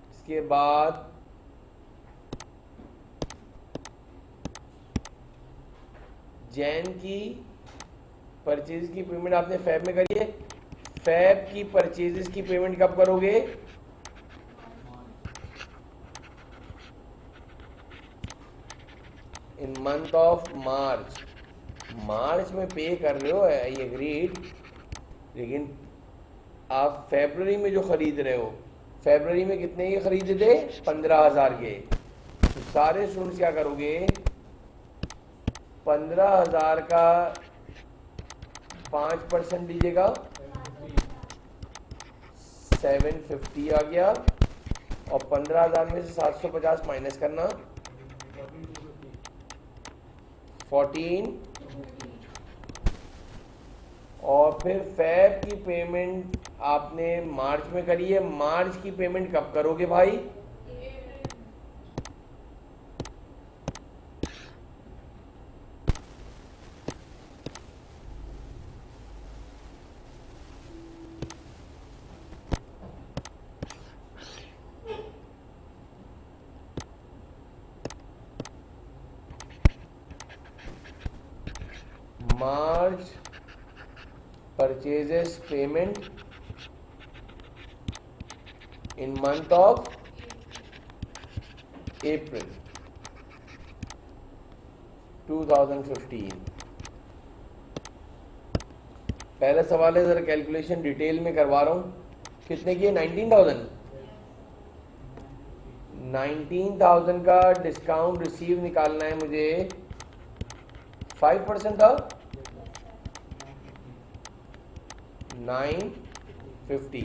[SPEAKER 1] इसके बाद जैन की परचेज की पेमेंट आपने फेब में करी है। फेब की परचेजेस की पेमेंट कब करोगे? इन मंथ ऑफ मार्च, मार्च में पे कर रहे हो, आई एग्रीड, लेकिन आप फरवरी में जो खरीद रहे हो, फरवरी में कितने के खरीदे थे? 15,000 के। तो सारे स्टूडेंट्स क्या करोगे, 15,000 का 5% लीजिएगा, 750 आ गया, और 15,000 में से 750 माइनस करना, 14, और फिर फेब की पेमेंट आपने मार्च में करी है, मार्च की पेमेंट कब करोगे भाई? मार्च purchases payment in month of April 2015। पहला सवाल है, जरा कैलकुलेशन डिटेल में करवा रहा हूं, कितने की है? 19,000। 19,000 का डिस्काउंट रिसीव निकालना है मुझे, 5% था 950,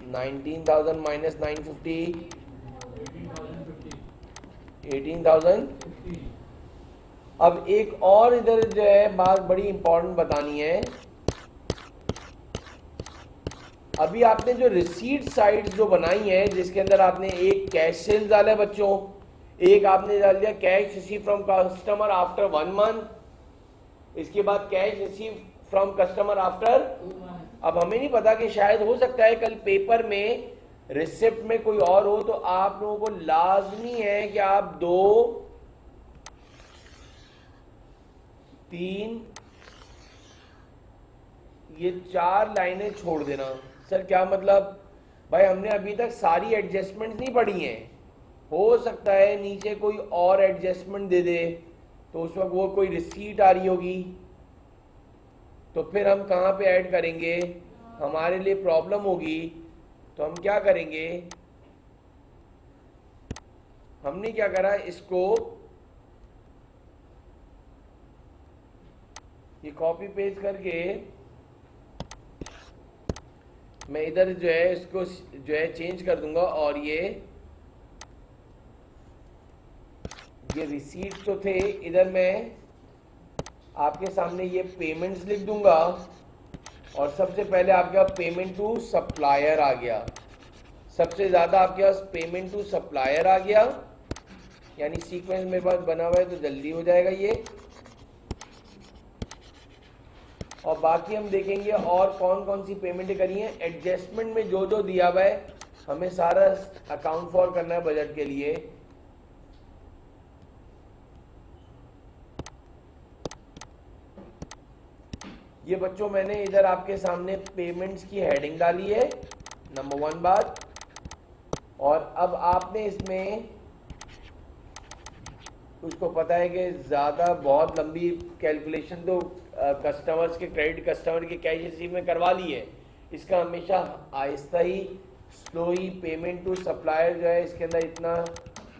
[SPEAKER 1] 19,000 माइनस 950, 18,000। अब एक और इधर जो है बात बड़ी इंपॉर्टेंट बतानी है, अभी आपने जो रिसीट साइड जो बनाई है, जिसके अंदर आपने एक कैश सेल्स डाला है बच्चों, एक आपने डाल दिया cash receive from customer after 1 month, इसके बाद cash receive from customer after. अब हमें नहीं पता कि शायद हो सकता है कल पेपर में रिसिप्ट में कोई और हो, तो आप लोगों को लाजमी है कि आप 2, 3, ये 4 लाइनें छोड़ देना। सर क्या मतलब? भाई हमने अभी तक सारी एडजस्टमेंट नहीं पढ़ी हैं, हो सकता है नीचे कोई और एडजस्टमेंट दे दे, तो उस वक्त वो कोई रिसीट आ रही होगी, तो फिर हम कहाँ पे ऐड करेंगे, हमारे लिए प्रॉब्लम होगी। तो हम क्या करेंगे, हमने क्या करा, इसको ये कॉपी पेस्ट करके मैं इधर जो है इसको जो है चेंज कर दूंगा, और ये रिसीट तो थे, इधर मैं आपके सामने ये पेमेंट्स लिख दूंगा, और सबसे पहले आपके पास पेमेंट टू सप्लायर आ गया, सबसे ज्यादा आपके पास पेमेंट टू सप्लायर आ गया, यानी सीक्वेंस मेरे पास बना हुआ है तो जल्दी हो जाएगा ये। और बाकी हम देखेंगे और कौन कौन सी पेमेंटें करी हैं, एडजस्टमेंट में जो जो दिया हुआ है हमें सारा अकाउंट फॉर करना है बजट के लिए। ये बच्चों मैंने इधर आपके सामने पेमेंट्स की हेडिंग डाली है, नंबर 1 बात। और अब आपने इसमें, उसको पता है कि ज़्यादा बहुत लंबी कैलकुलेशन तो कस्टमर्स के, क्रेडिट कस्टमर के कैश रिसीव में करवा ली है, इसका हमेशा आहिस्ता ही, स्लो ही पेमेंट टू सप्लायर जो है इसके अंदर इतना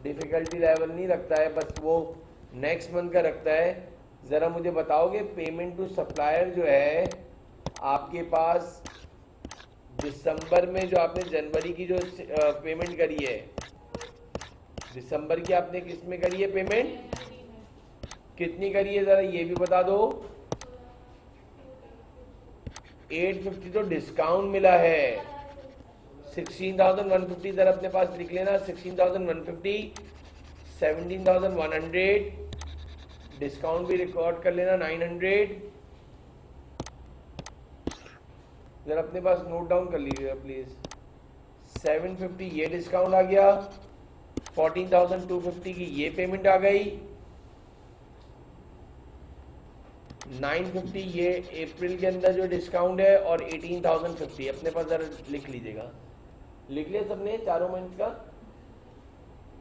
[SPEAKER 1] डिफ़िकल्टी लेवल नहीं रखता है, बस वो नेक्स्ट मंथ का रखता है। ज़रा मुझे बताओगे पेमेंट टू सप्लायर जो है आपके पास दिसंबर में, जो आपने जनवरी की जो पेमेंट करी है, दिसंबर की आपने किस में करी है पेमेंट, कितनी करी है ज़रा ये भी बता दो। 850 तो डिस्काउंट मिला है, 16,150 इधर अपने पास लिख लेना, 16,150, 17,100, डिस्काउंट भी रिकॉर्ड कर लेना 900, जरा अपने पास नोट डाउन कर लीजिएगा प्लीज। 750 ये डिस्काउंट आ गया, 14,250 की ये पेमेंट आ गई, 950 ये अप्रैल के अंदर जो डिस्काउंट है, और 18,050 अपने पास जरा लिख लीजिएगा। लिख लिया सबने चारों मंथ का?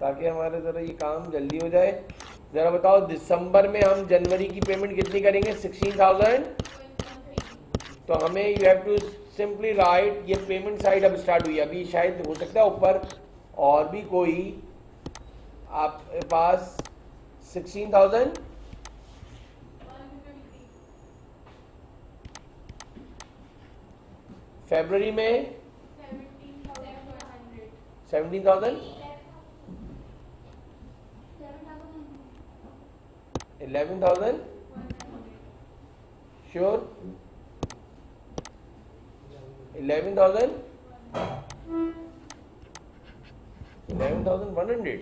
[SPEAKER 1] ताकि हमारे ज़रा ये काम जल्दी हो जाए। ज़रा बताओ दिसंबर में हम जनवरी की पेमेंट कितनी करेंगे? 16,000। तो हमें you have to simply write, ये पेमेंट साइड अब स्टार्ट हुई, अभी शायद हो सकता है ऊपर और भी कोई आपके पास 16,000 फरवरी में 17,000 11,000 श्योर 11,000 11,100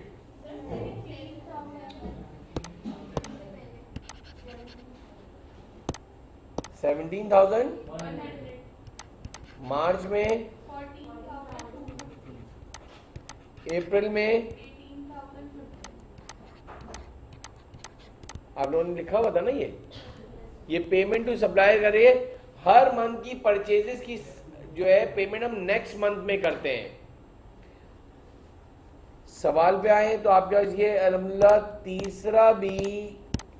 [SPEAKER 1] 17,000 मार्च में, अप्रैल में आप लोगों ने लिखा हुआ था ना, ये पेमेंट टू सप्लायर करिए। हर मंथ की परचेजेस की जो है पेमेंट हम नेक्स्ट मंथ में करते हैं। सवाल पे आए तो आपके पास ये अल्हम्दुलिल्लाह तीसरा भी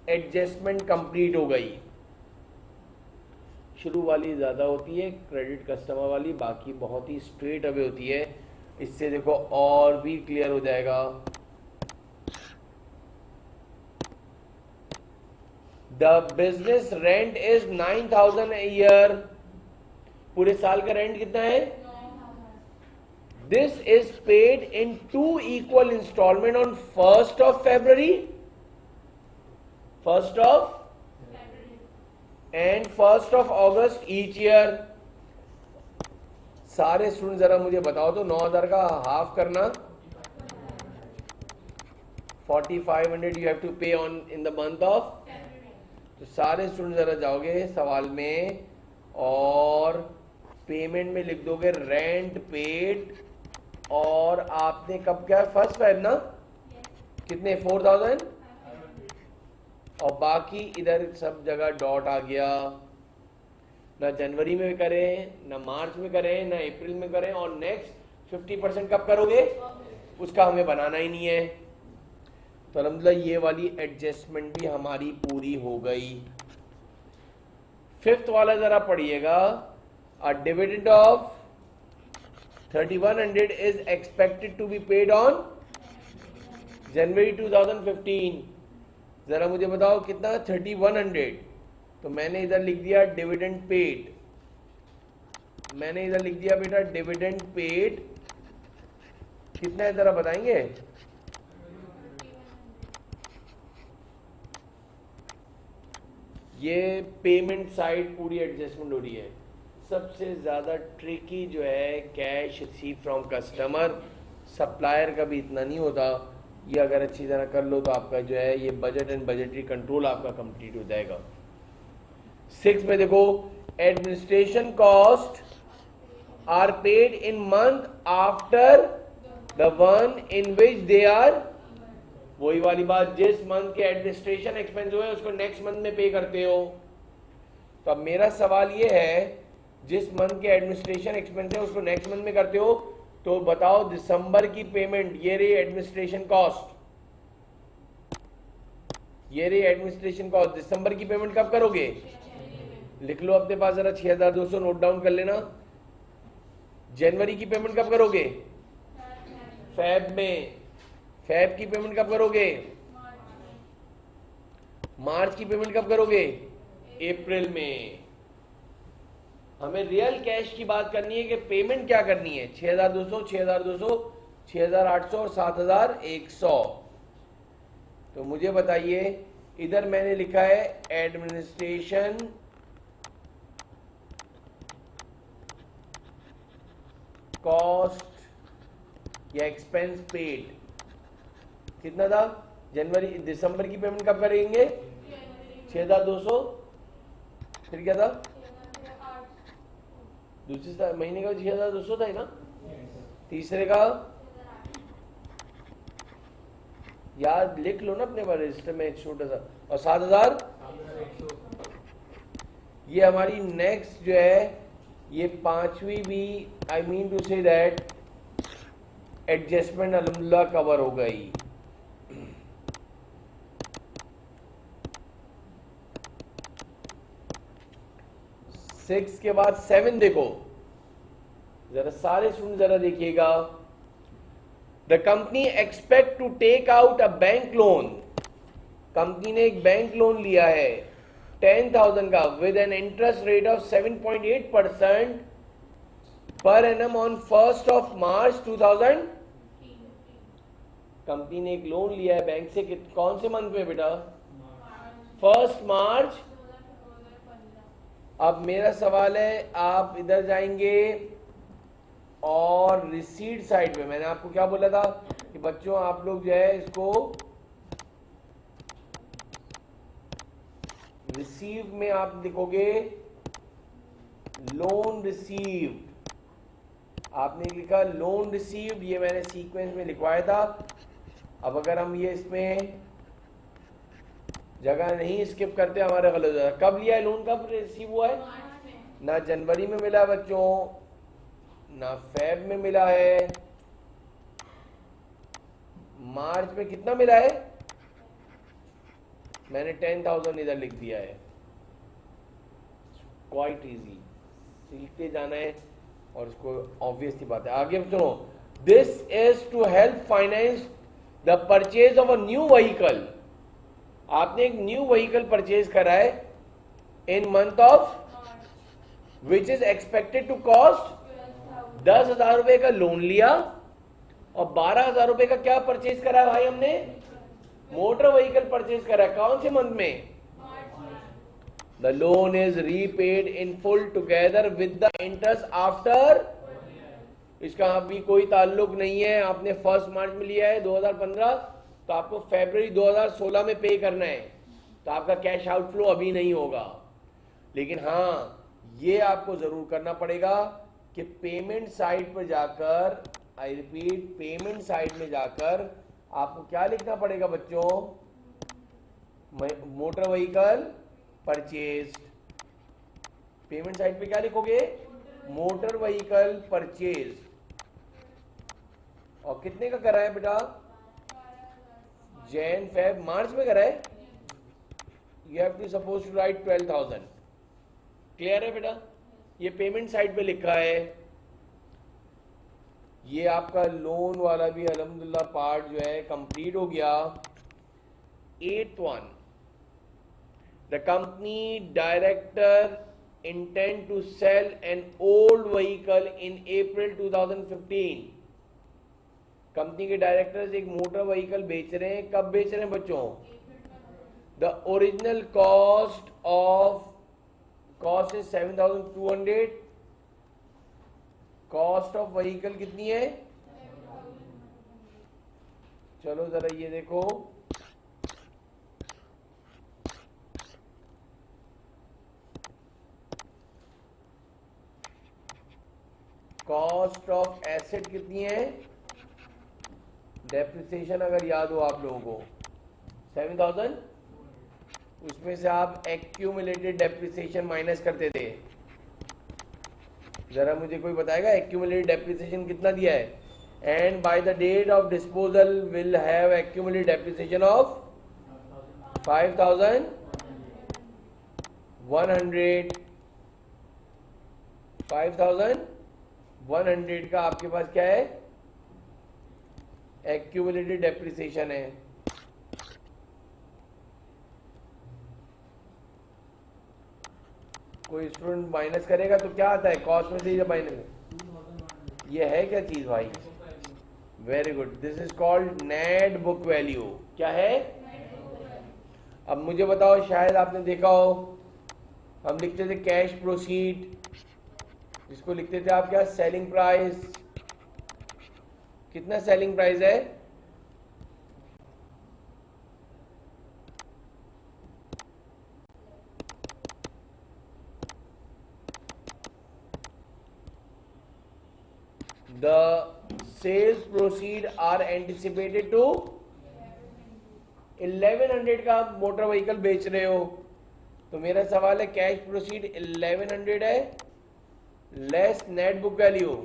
[SPEAKER 1] एडजस्टमेंट कंप्लीट हो गई। शुरू वाली ज़्यादा होती है, क्रेडिट कस्टमर वाली बाकी बहुत ही स्ट्रेट अवे होती है। इससे देखो और भी क्लियर हो जाएगा। The business rent is 9,000 a year. पूरे साल का रेंट कितना है? This is paid in 2 equal instalment on 1st of February, 1st of and 1st of August each year। सारे स्टूडेंट जरा मुझे बताओ तो 9,000 का हाफ करना 4,500 यू हैव टू पे on in the month of. तो सारे स्टूडेंट जरा जाओगे सवाल में और पेमेंट में लिख दोगे रेंट पेड, और आपने कब क्या? 1st Feb ना? कितने? 4,000 और बाकी इधर सब जगह डॉट आ गया। ना जनवरी में करें, ना मार्च में करें, ना अप्रैल में करें, और नेक्स्ट 50% कब करोगे उसका हमें बनाना ही नहीं है। तो अल्हम्दुलिल्लाह ये वाली एडजस्टमेंट भी हमारी पूरी हो गई। 5th वाला जरा पढ़िएगा। A dividend of 3,100 is expected to be paid on January 2015। जरा मुझे बताओ कितना? 3,100। तो मैंने इधर लिख दिया डिविडेंड पेड, मैंने इधर लिख दिया बेटा डिविडेंड पेड। कितना है जरा बताएंगे? ये पेमेंट साइड पूरी एडजस्टमेंट हो रही है। सबसे ज़्यादा ट्रिकी जो है cash receive from customer, supplier का भी इतना नहीं होता। ये अगर अच्छी तरह कर लो तो आपका जो है ये बजट एंड बजटरी कंट्रोल आपका कंप्लीट हो जाएगा। 6 में देखो administration cost are paid in month after the one in which they are. वही वाली बात, जिस मंथ के एडमिनिस्ट्रेशन एक्सपेंस हुए उसको नेक्स्ट मंथ में पे करते हो। तो अब मेरा सवाल ये है, जिस मंथ के एडमिनिस्ट्रेशन एक्सपेंस है उसको नेक्स्ट मंथ में करते हो, तो बताओ दिसंबर की पेमेंट ये रही एडमिनिस्ट्रेशन कॉस्ट, ये रही एडमिनिस्ट्रेशन कॉस्ट। दिसंबर की पेमेंट कब करोगे? लिख लो अपने पास जरा 6,200 नोट डाउन कर लेना। जनवरी की पेमेंट कब करोगे? फेब में। फेब की पेमेंट कब करोगे? मार्च की पेमेंट कब करोगे? अप्रैल में। हमें रियल कैश की बात करनी है कि पेमेंट क्या करनी है। 6,200, 6,200, 6,800 और 7,100। तो मुझे बताइए, इधर मैंने लिखा है एडमिनिस्ट्रेशन कॉस्ट या एक्सपेंस पेड कितना था? जनवरी दिसंबर की पेमेंट कब करेंगे? 6,200। फिर क्या था? दूसरे महीने का 6,200 था ना? तीसरे का याद लिख लो ना अपने पास रजिस्टर में छोटा सा। और 7,000 ये हमारी नेक्स्ट जो है ये 5वीं भी, I mean to say that adjustment अल्हम्दुलिल्लाह कवर हो गई। सिक्स के बाद सेवन देखो, जरा सारे स्टूडेंट जरा देखिएगा। The company expect to take out a bank loan, company ने एक बैंक लोन लिया है 10,000 का with an interest rate of 7.8% per annum on 1st of March 2000। Company ने एक लोन लिया है बैंक से, कौन से मंथ में बेटा? 1 मार्च। अब मेरा सवाल है, आप इधर जाएंगे और रिसीट साइड पे मैंने आपको क्या बोला था कि बच्चों आप लोग जो है इसको रिसीव में आप लिखोगे लोन रिसीव्ड, आपने लिखा लोन रिसीव्ड, ये मैंने सीक्वेंस में लिखवाया था। अब अगर हम ये इसमें जगह नहीं स्किप करते हमारा गलत हो जाता। कब लिया है लोन, कब रिसीव हुआ है? ना जनवरी में मिला बच्चों, ना फेब में मिला है, मार्च में कितना मिला है? मैंने 10,000 इधर लिख दिया है। क्वाइट इजी, सीखते जाना है और इसको ऑब्वियसली बात है। आगे सुनो, this is to help finance the purchase of a new vehicle, आपने एक न्यू व्हीकल परचेज करा है in month of which is expected to cost 10,000 रुपए का लोन लिया और 12,000 रुपए का क्या परचेज करा है भाई हमने? मोटर व्हीकल परचेज करा है। कौन से मंथ में? The loan is repaid in full together with the interest after, इसका अभी कोई ताल्लुक नहीं है। आपने 1 मार्च में लिया है 2015, तो आपको फरवरी 2016 में पे करना है, तो आपका कैश आउटफ्लो अभी नहीं होगा। लेकिन हाँ, ये आपको जरूर करना पड़ेगा कि पेमेंट साइट पर जाकर, आई रिपीट, पेमेंट साइट में जाकर आपको क्या लिखना पड़ेगा बच्चों? Motor vehicle purchase. Payment site पे क्या लिखोगे? Motor vehicle purchase. और कितने का करा है बेटा? जैन फेब मार्च में करा है। You have to suppose to write 12,000। Clear है बेटा? ये पेमेंट साइट पे लिखा है। ये आपका लोन वाला भी अल्हम्दुलिल्लाह पार्ट जो है कंप्लीट हो गया। 8th one, the company director intend to sell an old vehicle in April 2015। Company के डायरेक्टर्स एक मोटर व्हीकल बेच रहे हैं। कब बेच रहे हैं बच्चों? The original cost is 7,200। Cost of vehicle कितनी है? चलो जरा ये देखो, कॉस्ट ऑफ एसेट कितनी है? डेप्रिसिएशन अगर याद हो आप लोगों को 7,000, उसमें से आप एक्यूमुलेटेड डेप्रिसिएशन माइनस करते थे। जरा मुझे कोई बताएगा एक्यूमुलेटेड डेप्रिसिएशन कितना दिया है? And by the date of disposal will have accumulated depreciation of 5,100। 5,100 का आपके पास क्या है? एक्यूमुलेटेड डेप्रिसिएशन है। कोई स्टूडेंट माइनस करेगा तो क्या आता है? कॉस्ट में से जब माइनस, ये है क्या चीज भाई? Very good, this is called net book value. क्या है? अब मुझे बताओ, शायद आपने देखा हो, हम लिखते थे कैश प्रोसीड, जिसको लिखते थे आप क्या? Selling price. कितना सेलिंग प्राइस है? The sales proceed are anticipated to 1100 का आप मोटर व्हीकल बेच रहे हो, तो मेरा सवाल है कैश प्रोसीड 1100 है लेस नेट बुक वैल्यू।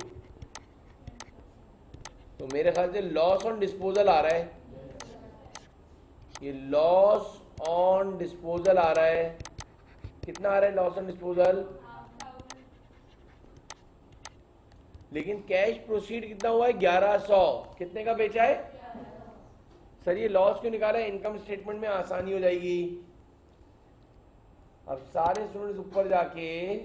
[SPEAKER 1] तो मेरे ख्याल से लॉस ऑन डिस्पोजल आ रहा है, ये लॉस ऑन डिस्पोजल आ रहा है। कितना आ रहा है लॉस ऑन डिस्पोजल? लेकिन कैश प्रोसीड कितना हुआ है? 1100। कितने का बेचा है? सर ये लॉस क्यों निकाला है? इनकम स्टेटमेंट में आसानी हो जाएगी। अब सारे स्टूडेंट्स ऊपर जाके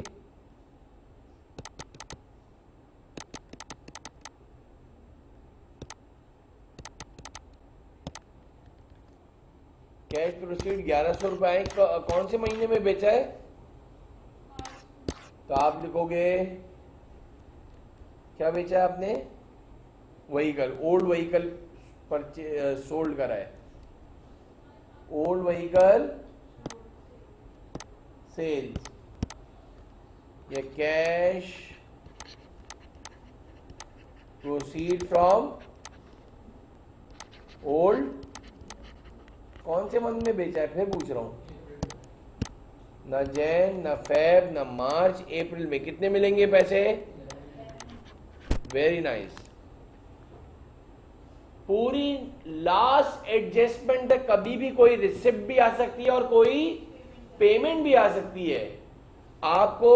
[SPEAKER 1] कैश प्रोसीड 1100 रुपए कौन से महीने में बेचा है? तो आप लिखोगे क्या बेचा है आपने? व्हीकल, ओल्ड व्हीकल परचे सोल्ड करा है, ओल्ड व्हीकल सेल्स। ये कैश प्रोसीड फ्रॉम ओल्ड, कौन से मंथ में बेचा है फिर पूछ रहा हूं? ना जैन, ना फेब, ना मार्च, अप्रैल में। कितने मिलेंगे पैसे? Very nice. पूरी लास्ट एडजस्टमेंट कभी भी कोई रिसिप्ट भी आ सकती है और कोई पेमेंट भी आ सकती है। आपको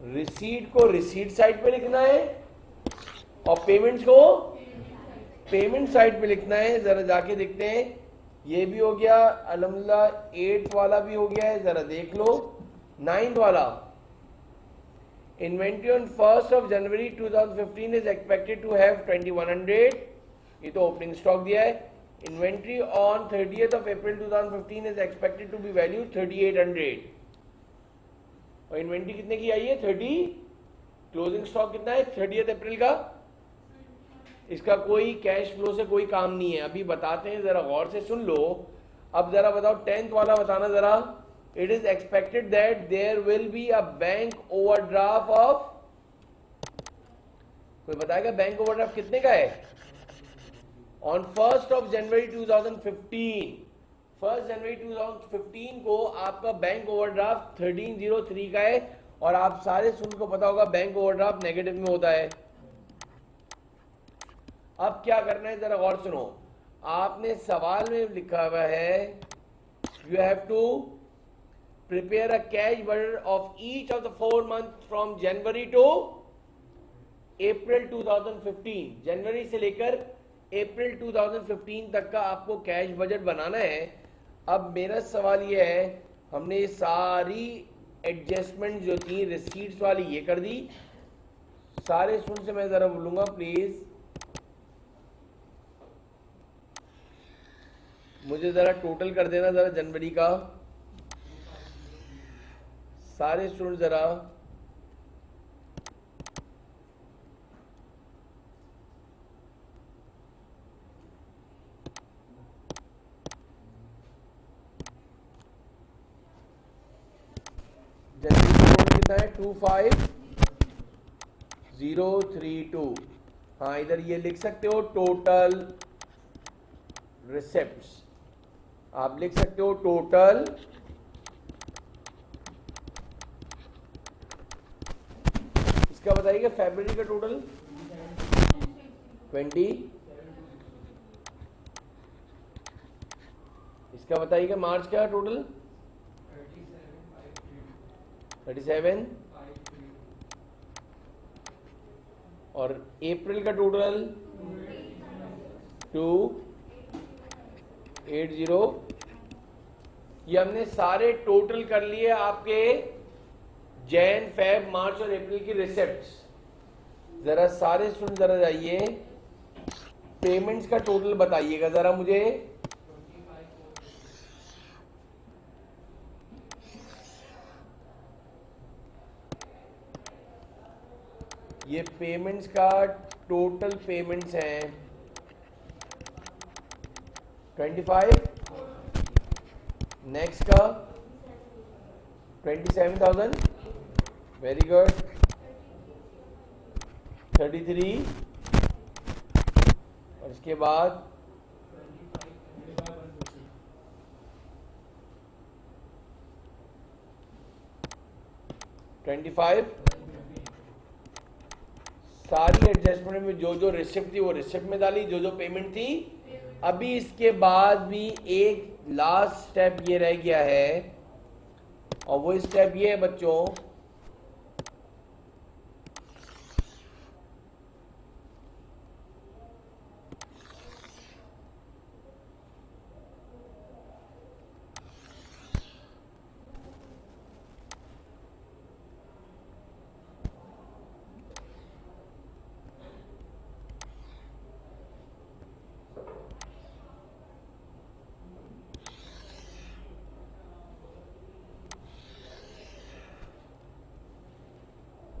[SPEAKER 1] रिसीट को रिसीट साइड पे लिखना है और पेमेंट्स को पेमेंट साइड पे लिखना है। जरा जाके देखते हैं, ये भी हो गया अल्हम्दुलिल्लाह, 8 वाला भी हो गया है, जरा देख लो 9 वाला। Inventory on 1 January 2015 is expected to have 2100, ये तो ओपनिंग स्टॉक दिया है। Inventory on 30th April 2015 is expected to be value 3800, और इन्वेंट्री कितने की आई है? 30। क्लोजिंग स्टॉक कितना है 30th अप्रैल का? इसका कोई कैश फ्लो से कोई काम नहीं है, अभी बताते हैं, जरा गौर से सुन लो। अब जरा बताओ 10th वाला बताना जरा। It is expected that there will be a bank overdraft of, कोई बताएगा बैंक ओवरड्राफ्ट कितने का है? ऑन 1 जनवरी 2015, 1 जनवरी 2015 को आपका बैंक ओवरड्राफ्ट 1303 का है, और आप सारे स्टूडेंट को पता होगा बैंक ओवरड्राफ्ट नेगेटिव में होता है। अब क्या करना है जरा गौर सुनो। आपने सवाल में लिखा हुआ है you have to prepare a cash budget of each of the 4 month from January to April 2015। जनवरी से लेकर अप्रैल 2015 तक का आपको कैश बजट बनाना है। अब मेरा सवाल यह है, हमने ये सारी एडजस्टमेंट जो थी रिसीट्स वाली ये कर दी। सारे स्टूडेंट से मैं जरा बोलूंगा प्लीज मुझे जरा टोटल कर देना जरा जनवरी का। सारे स्टूडेंट जरा जनवरी का टोटल कितना है? 25032। हाँ इधर ये लिख सकते हो टोटल रिसिप्ट्स, आप लिख सकते हो टोटल इसका बताइएगा। फरवरी का टोटल 20, इसका बताइएगा मार्च का टोटल 37, और अप्रैल का टोटल 280। ये हमने सारे टोटल कर लिए आपके जैन, फेब, मार्च और अप्रैल की रिसिप्ट्स। जरा सारे स्टूडेंट जरा जाइए, पेमेंट्स का टोटल बताइएगा जरा मुझे। ये पेमेंट्स का टोटल पेमेंट्स हैं 25, नेक्स्ट का 27,000, वेरी गुड, 33, और इसके बाद 25, सारी एडजस्टमेंट में जो जो रिसिप्ट थी वो रिसिप्ट में डाली, जो जो पेमेंट थी। अभी इसके बाद भी एक लास्ट स्टेप ये रह गया है, और वो स्टेप ये है बच्चों,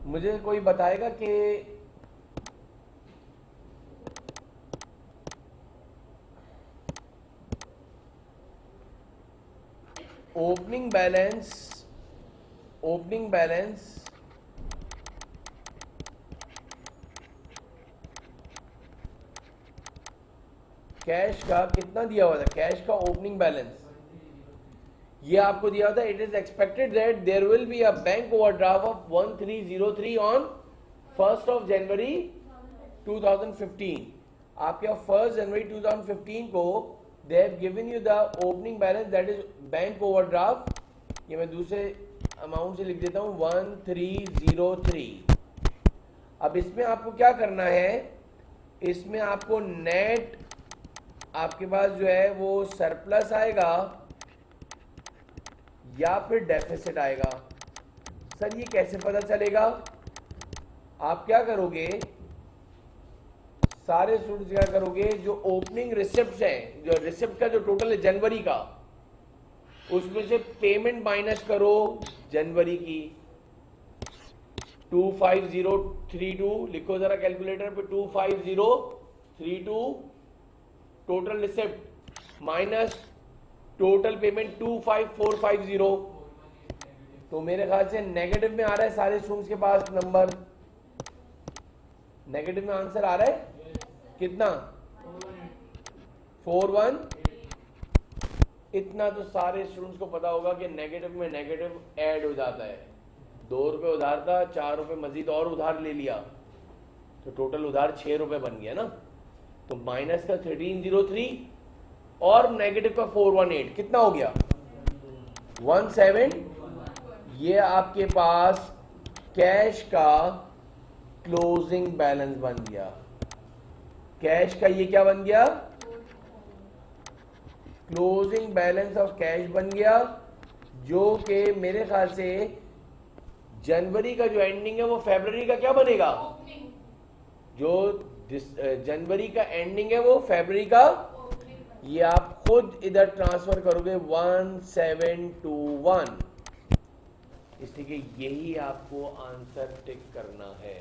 [SPEAKER 1] मुझे कोई बताएगा कि ओपनिंग बैलेंस कैश का कितना दिया हुआ था? कैश का ओपनिंग बैलेंस ये आपको दिया होता है। It is expected that there will be a bank overdraft of 1303 on 1st of January 2015। आपके 1st January 2015 को they have given you the opening balance that is bank overdraft. ये मैं दूसरे अमाउंट से लिख देता हूं 1303। अब इसमें आपको क्या करना है, इसमें आपको नेट आपके पास जो है वो सरप्लस आएगा या फिर डेफिसिट आएगा। सर ये कैसे पता चलेगा? आप क्या करोगे, सारे स्टूडेंट्स क्या करोगे, जो ओपनिंग रिसिप्ट है, जो रिसिप्ट का जो टोटल है जनवरी का, उसमें से पेमेंट माइनस करो जनवरी की 25032। लिखो जरा कैलकुलेटर पे 25032 total receipt minus total payment 25450। तो मेरे ख्याल से नेगेटिव में आ रहा है सारे स्टूडेंट्स के पास नंबर, नेगेटिव में आंसर आ रहा है कितना? 41। इतना तो सारे स्टूडेंट्स को पता होगा कि नेगेटिव में नेगेटिव ऐड हो जाता है। 2 रुपए उधार था, 4 रुपए मजीद और उधार ले लिया तो टोटल उधार 6 रुपए बन गया ना। तो माइनस का 1303 और नेगेटिव का 418 कितना हो गया? 17। ये आपके पास कैश का क्लोजिंग बैलेंस बन गया। कैश का ये क्या बन गया? क्लोजिंग बैलेंस ऑफ कैश बन गया, जो कि मेरे ख्याल से जनवरी का जो एंडिंग है वो फरवरी का क्या बनेगा? जो जनवरी का एंडिंग है वो फरवरी का, ये आप खुद इधर ट्रांसफर करोगे 1721। इसलिए यही आपको आंसर टिक करना है।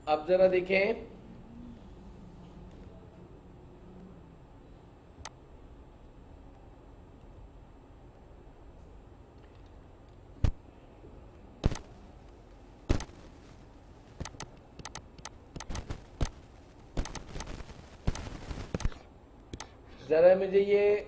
[SPEAKER 1] अब जरा देखें, जरा मुझे ये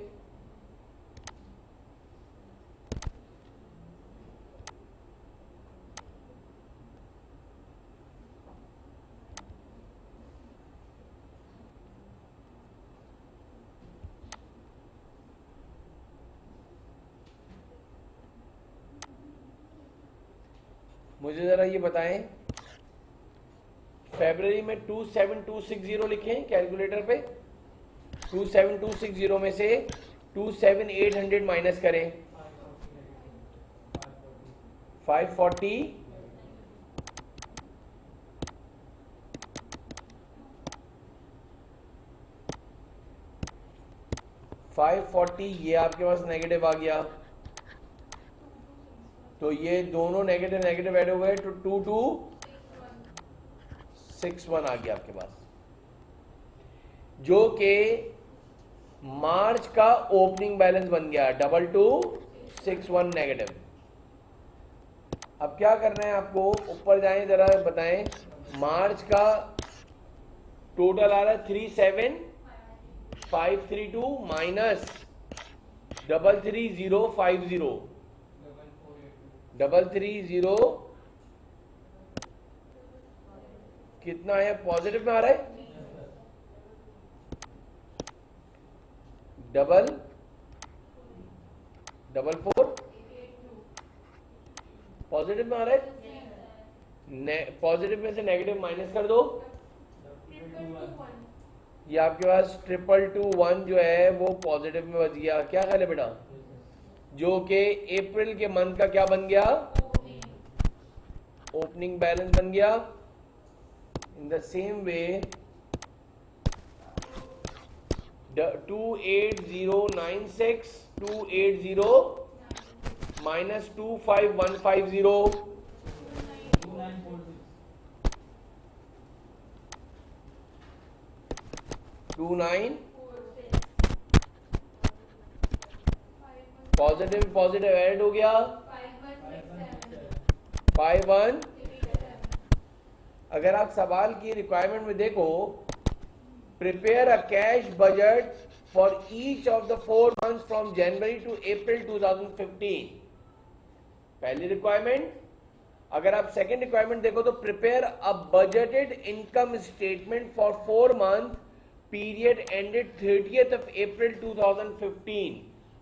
[SPEAKER 1] जरा ये बताएं, फरवरी में 27260 लिखें कैलकुलेटर पे। 27260 में से 27800 माइनस करें, 540 540 ये आपके पास नेगेटिव आ गया, तो ये दोनों नेगेटिव नेगेटिव ऐड हो गए तो 2261 आ गया आपके पास, जो कि मार्च का ओपनिंग बैलेंस बन गया 2261 नेगेटिव। अब क्या करना है आपको, ऊपर जाएं जरा बताएं, मार्च का टोटल आ रहा है 37532 माइनस 33050 330 कितना है, पॉजिटिव में आ रहा है, 444 पॉजिटिव में आ रहा है, पॉजिटिव में से नेगेटिव माइनस कर दो, ये आपके पास 2221 जो है वो पॉजिटिव में बच गया। क्या ख्याल है बेटा, जो कि अप्रैल के मंथ का क्या बन गया, ओपनिंग बैलेंस बन गया। In the same way 28096 280 minus 25150 29 positive positive add हो गया 51। अगर आप सवाल की रिक्वायरमेंट में देखो, prepare a cash budget for each of the 4 months from January to April 2015, पहली रिक्वायरमेंट। अगर आप सेकेंड रिक्वायरमेंट देखो तो prepare a budgeted income statement for 4 month period ended 30th of April 2015।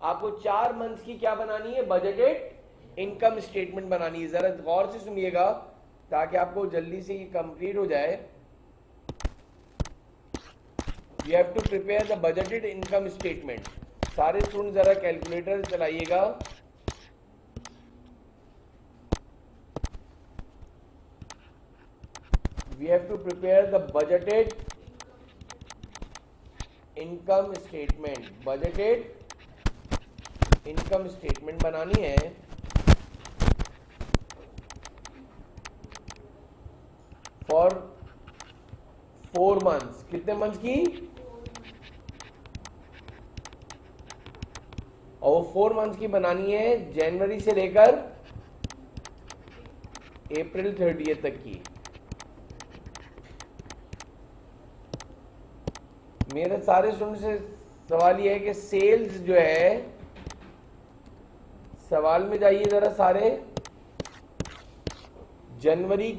[SPEAKER 1] आपको 4 मंथ्स की क्या बनानी है, बजटेड इनकम स्टेटमेंट बनानी है। जरा गौर से सुनिएगा ताकि आपको जल्दी से ये कंप्लीट हो जाए। You have to prepare the budgeted income statement. सारे स्टूडेंट जरा कैलकुलेटर चलाइएगा। We have to prepare the budgeted income statement. Budgeted income statement बनानी है फॉर 4 मंथ्स। कितने मंथ्स की, और वो 4 मंथ्स की बनानी है जनवरी से लेकर अप्रैल 30 तक की। मेरे सारे स्टूडेंट से सवाल ये है कि सेल्स जो है, सवाल में जाइए जरा सारे, जनवरी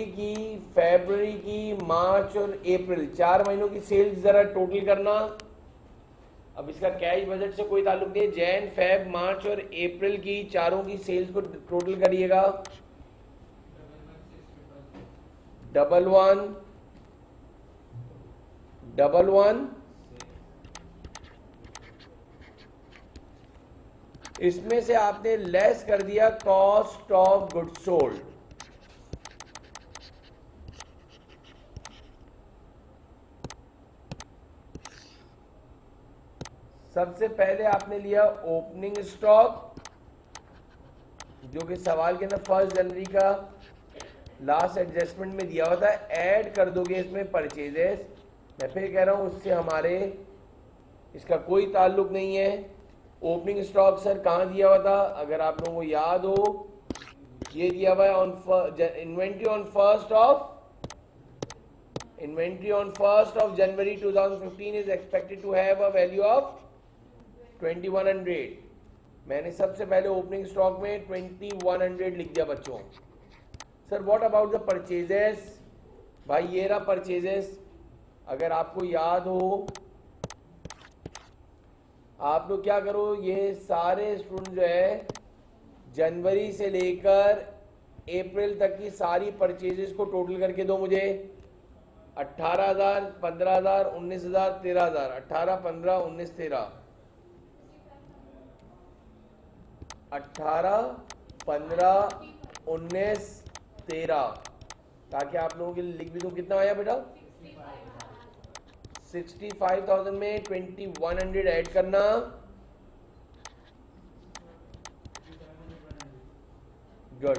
[SPEAKER 1] की, फरवरी की, मार्च और अप्रैल, 4 महीनों की सेल्स जरा टोटल करना। अब इसका कैश बजट से कोई ताल्लुक नहीं है, जैन फेब मार्च और अप्रैल की चारों की सेल्स को टोटल करिएगा। 1111 इसमें से आपने लेस कर दिया कॉस्ट ऑफ गुड्स सोल्ड। सबसे पहले आपने लिया ओपनिंग स्टॉक जो कि सवाल के अंदर 1 जनवरी का लास्ट एडजस्टमेंट में दिया हुआ था, ऐड कर दोगे इसमें परचेजेस। मैं फिर कह रहा हूँ उससे हमारे इसका कोई ताल्लुक नहीं है। ओपनिंग स्टॉक सर कहाँ दिया हुआ था, अगर आप लोगों को याद हो, ये दिया हुआ है on inventory on first of January 2015 is expected to have a value of 2100। मैंने सबसे पहले ओपनिंग स्टॉक में 2100 लिख दिया बच्चों। Sir what about the purchases, भाई ये रहा परचेजेस। अगर आपको याद हो, आप लोग क्या करो, ये सारे स्टूडेंट जो है जनवरी से लेकर अप्रैल तक की सारी परचेजेस को टोटल करके दो मुझे। 18,000, 15,000, 19,000, 13,000, 18, 15, 19, 13, 18, 15, 19, 13, ताकि आप लोगों के लिए लिख भी दूं। कितना आया बेटा? 65,000 में 2100 ऐड करना। गुड।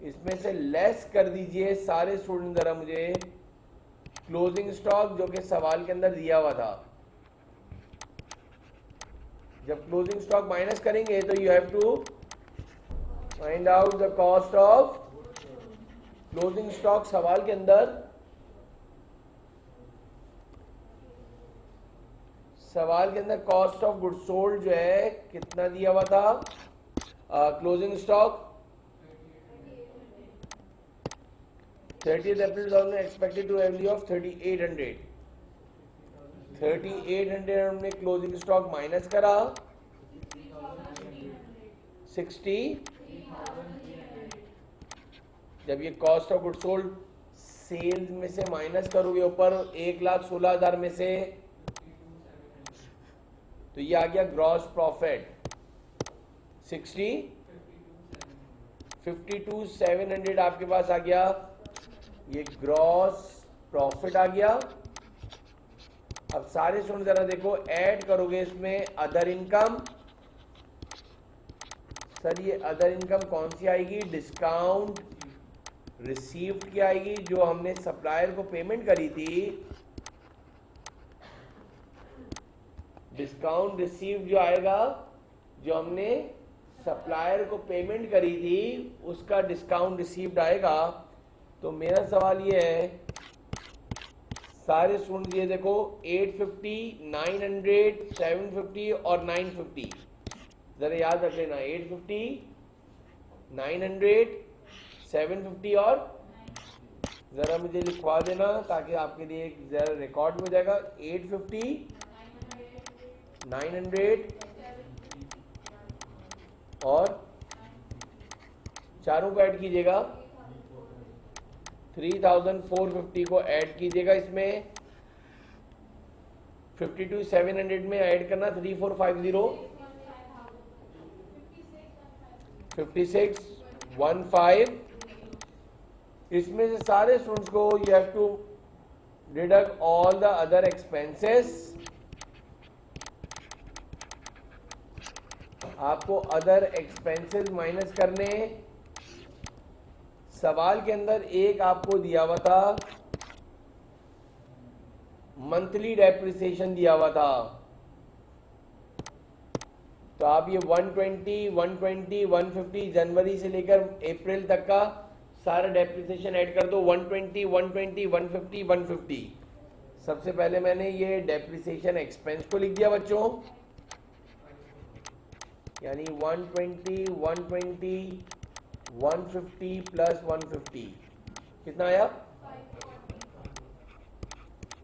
[SPEAKER 1] इसमें से लेस कर दीजिए सारे स्टूडेंट जरा मुझे क्लोजिंग स्टॉक जो कि सवाल के अंदर दिया हुआ था। जब क्लोजिंग स्टॉक माइनस करेंगे तो you have to find out the cost of closing stock. सवाल के अंदर कॉस्ट ऑफ गुड सोल्ड जो है कितना दिया हुआ था, closing stock 30th April 2000 expected to value of 3800। 3800 हमने क्लोजिंग स्टॉक माइनस करा 60। जब ये cost of good sold sales में से माइनस करोगे ऊपर 1,16,000 में से, तो ये आ गया ग्रॉस प्रॉफिट 60, 52,700 आपके पास आ गया, ये ग्रॉस प्रॉफिट आ गया। अब सारे सुन जरा देखो, ऐड करोगे इसमें अदर इनकम। सर ये अदर इनकम कौन सी आएगी? डिस्काउंट रिसीव्ड की आएगी, जो हमने सप्लायर को पेमेंट करी थी। डिस्काउंट रिसीव्ड जो आएगा, जो हमने सप्लायर को पेमेंट करी थी, उसका डिस्काउंट रिसीव्ड आएगा। तो मेरा सवाल ये है, सारे स्टूडेंट ये देखो 850, 900, 750 और 950, जरा याद रख लेना 850, 900, 750 और जरा मुझे लिखवा देना ताकि आपके लिए जरा रिकॉर्ड में हो जाएगा। 850, 900 और चारों को ऐड कीजिएगा, 3,450 को ऐड कीजिएगा इसमें। 52,700 में ऐड करना 3,450, 56,15। इसमें से सारे स्टूडेंट्स को you have to deduct all the other expenses. आपको अदर एक्सपेंसेस माइनस करने। सवाल के अंदर एक आपको दिया हुआ था मंथली डेप्रिसिएशन दिया हुआ था, तो आप ये 120, 120, 150 जनवरी से लेकर अप्रैल तक का सारा डेप्रिसिएशन ऐड कर दो। 120, 120, 150, 150। सबसे पहले मैंने ये डेप्रिसिएशन एक्सपेंस को लिख दिया बच्चों, यानी 120, 120, 150 प्लस 150 कितना आया?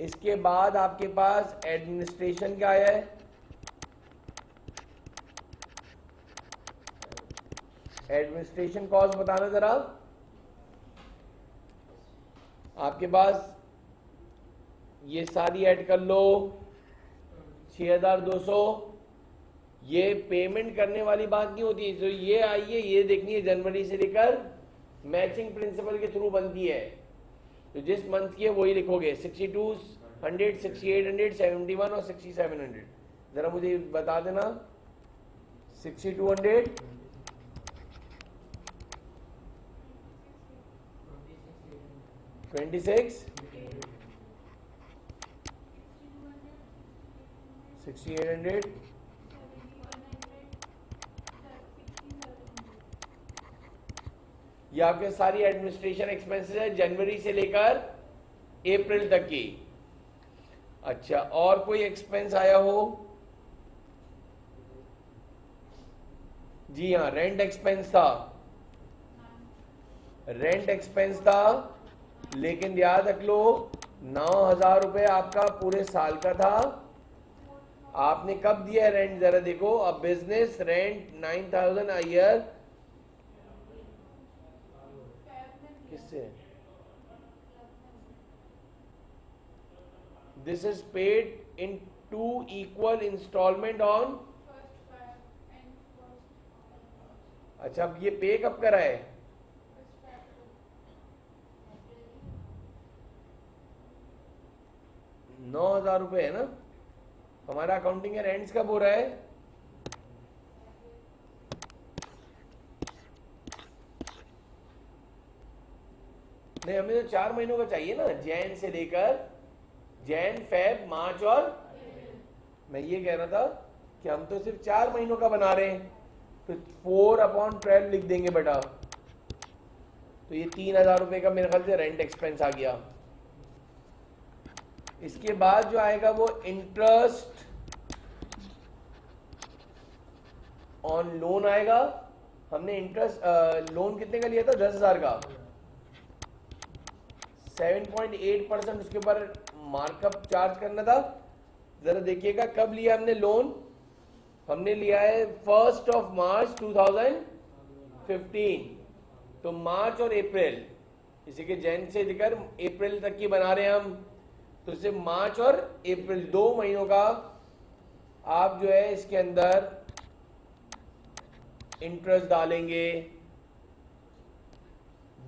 [SPEAKER 1] इसके बाद आपके पास एडमिनिस्ट्रेशन क्या आया है? एडमिनिस्ट्रेशन कॉस्ट बताना जरा। आपके पास ये सारी ऐड कर लो, 6,200। ये पेमेंट करने वाली बात नहीं होती, तो ये आइए ये देखनी है जनवरी से लेकर मैचिंग प्रिंसिपल के थ्रू बनती है। तो जिस मंथ की है वही लिखोगे, 6200, 6800, 71 और 6700। जरा मुझे बता देना 6200, 26, 6800, ये आपके सारी एडमिनिस्ट्रेशन एक्सपेंसेस है जनवरी से लेकर अप्रैल तक की। अच्छा, और कोई एक्सपेंस आया हो? जी हाँ, रेंट एक्सपेंस था, रेंट एक्सपेंस था, लेकिन याद रख लो 9,000 रुपये आपका पूरे साल का था। आपने कब दिया रेंट जरा देखो, a business rent 9,000 a year, किससे? This is paid in 2 equal installment on. अच्छा, अब ये पे कब करा है? 9,000 रुपये है ना। हमारा अकाउंटिंग का रेंट्स कब हो रहा है? नहीं, हमें तो 4 महीनों का चाहिए ना, जैन से लेकर जैन, फेब, मार्च और मैं ये कह रहा था कि हम तो सिर्फ 4 महीनों का बना रहे हैं, तो 4/12 लिख देंगे बेटा। तो ये 3,000 रुपये का मेरे ख्याल से रेंट एक्सपेंस आ गया। इसके बाद जो आएगा वो इंटरेस्ट ऑन लोन आएगा। हमने इंटरेस्ट लोन कितने का लिया था? 10,000 का। 7.8% उसके ऊपर मार्कअप चार्ज करना था। जरा देखिएगा कब लिया हमने लोन। हमने लिया है 1 मार्च 2015। तो मार्च और अप्रैल, इसी के जैन से लेकर अप्रैल तक की बना रहे हैं हम, तो सिर्फ मार्च और अप्रैल 2 महीनों का आप जो है इसके अंदर इंटरेस्ट डालेंगे।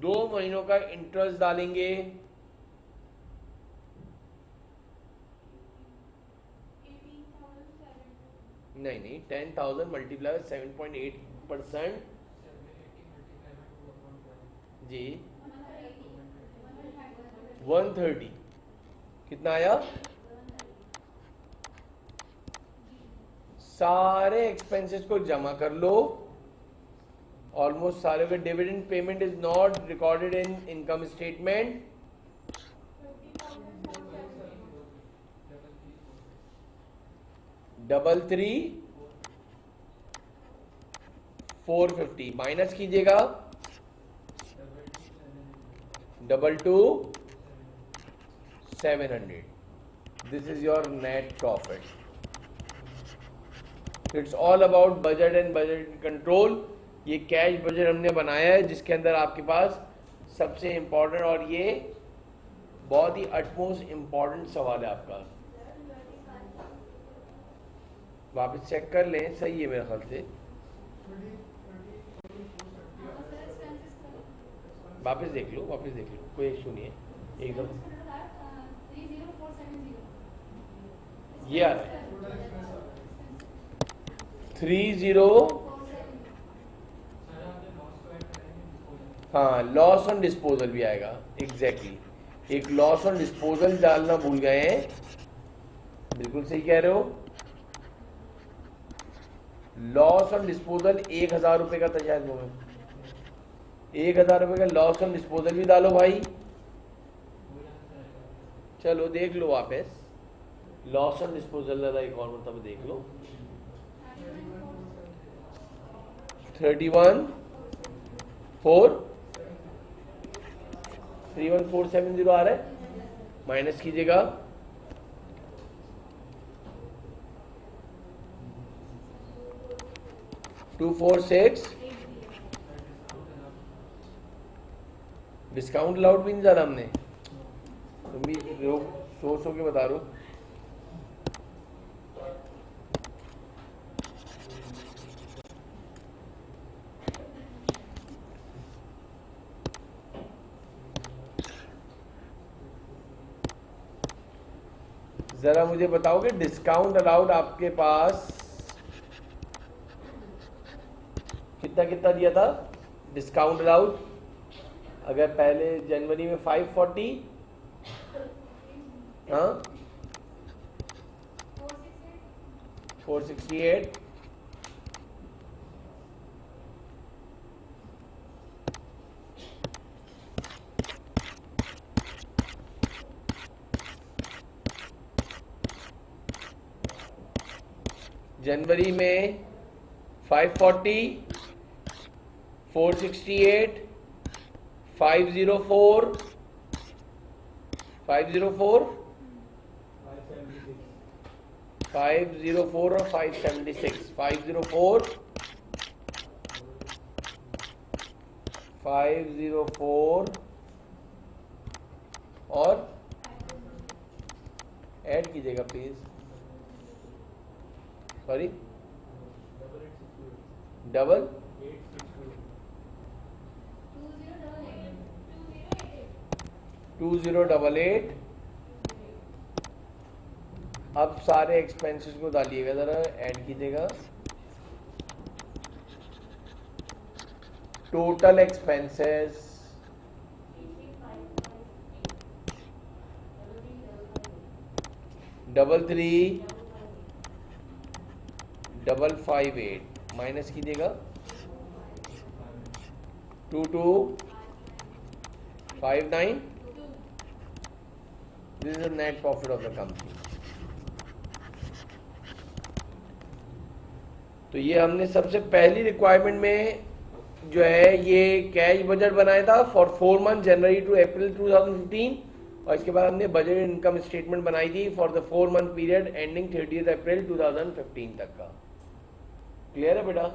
[SPEAKER 1] 2 महीनों का इंटरेस्ट डालेंगे। नहीं, 10,000 मल्टीप्लाई 7.8% जी 130 कितना आया? सारे एक्सपेंसेस को जमा कर लो। ऑलमोस्ट सारे के dividend payment is not recorded in income statement. Double 450 minus कीजिएगा 2,700। This is your net profit. It's all about budget and budget control. ये कैश बजट हमने बनाया है जिसके अंदर आपके पास सबसे इंपॉर्टेंट, और ये बहुत ही अटमोस्ट इंपॉर्टेंट सवाल है आपका। वापस चेक कर लें, सही है मेरे ख्याल से। वापस देख लो, कोई इशू नहीं है एकदम। ये आ रहा है 30। हाँ, लॉस ऑन डिस्पोजल भी आएगा। एग्जैक्टली, एक लॉस ऑन डिस्पोजल डालना भूल गए हैं। बिल्कुल सही कह रहे हो। लॉस ऑन डिस्पोजल 1,000 रुपये का था शायद वो, 1,000 रुपये का लॉस ऑन डिस्पोजल भी डालो भाई। चलो देख लो वापस, लॉस ऑन डिस्पोजल ज़्यादा एक और मतलब देख लो। 31,470 आ रहा है, माइनस कीजिएगा 246। डिस्काउंट अलाउड भी नहीं ज़्यादा हमने, तुम भी लोग सोच के बता रहे हो। जरा मुझे बताओगे डिस्काउंट अलाउड आपके पास कितना कितना दिया था? डिस्काउंट अलाउड अगर पहले जनवरी में 540, हाँ 468, जनवरी में 540, 468, 504, 504 और 576, 504, 504 और ऐड कीजिएगा प्लीज, सॉरी डबल 2088। अब सारे एक्सपेंसेस को डालिएगा, जरा ऐड कीजिएगा। टोटल एक्सपेंसेस 33,558 माइनस कीजिएगा 2259। This is the net profit of the company. तो ये हमने सबसे पहली रिक्वायरमेंट में जो है ये कैश बजट बनाया था for 4 month, January to April 2015, और इसके बाद हमने बजट इनकम स्टेटमेंट बनाई थी for the 4 month period ending 30 अप्रैल 2015 तक का। क्लियर है बेटा?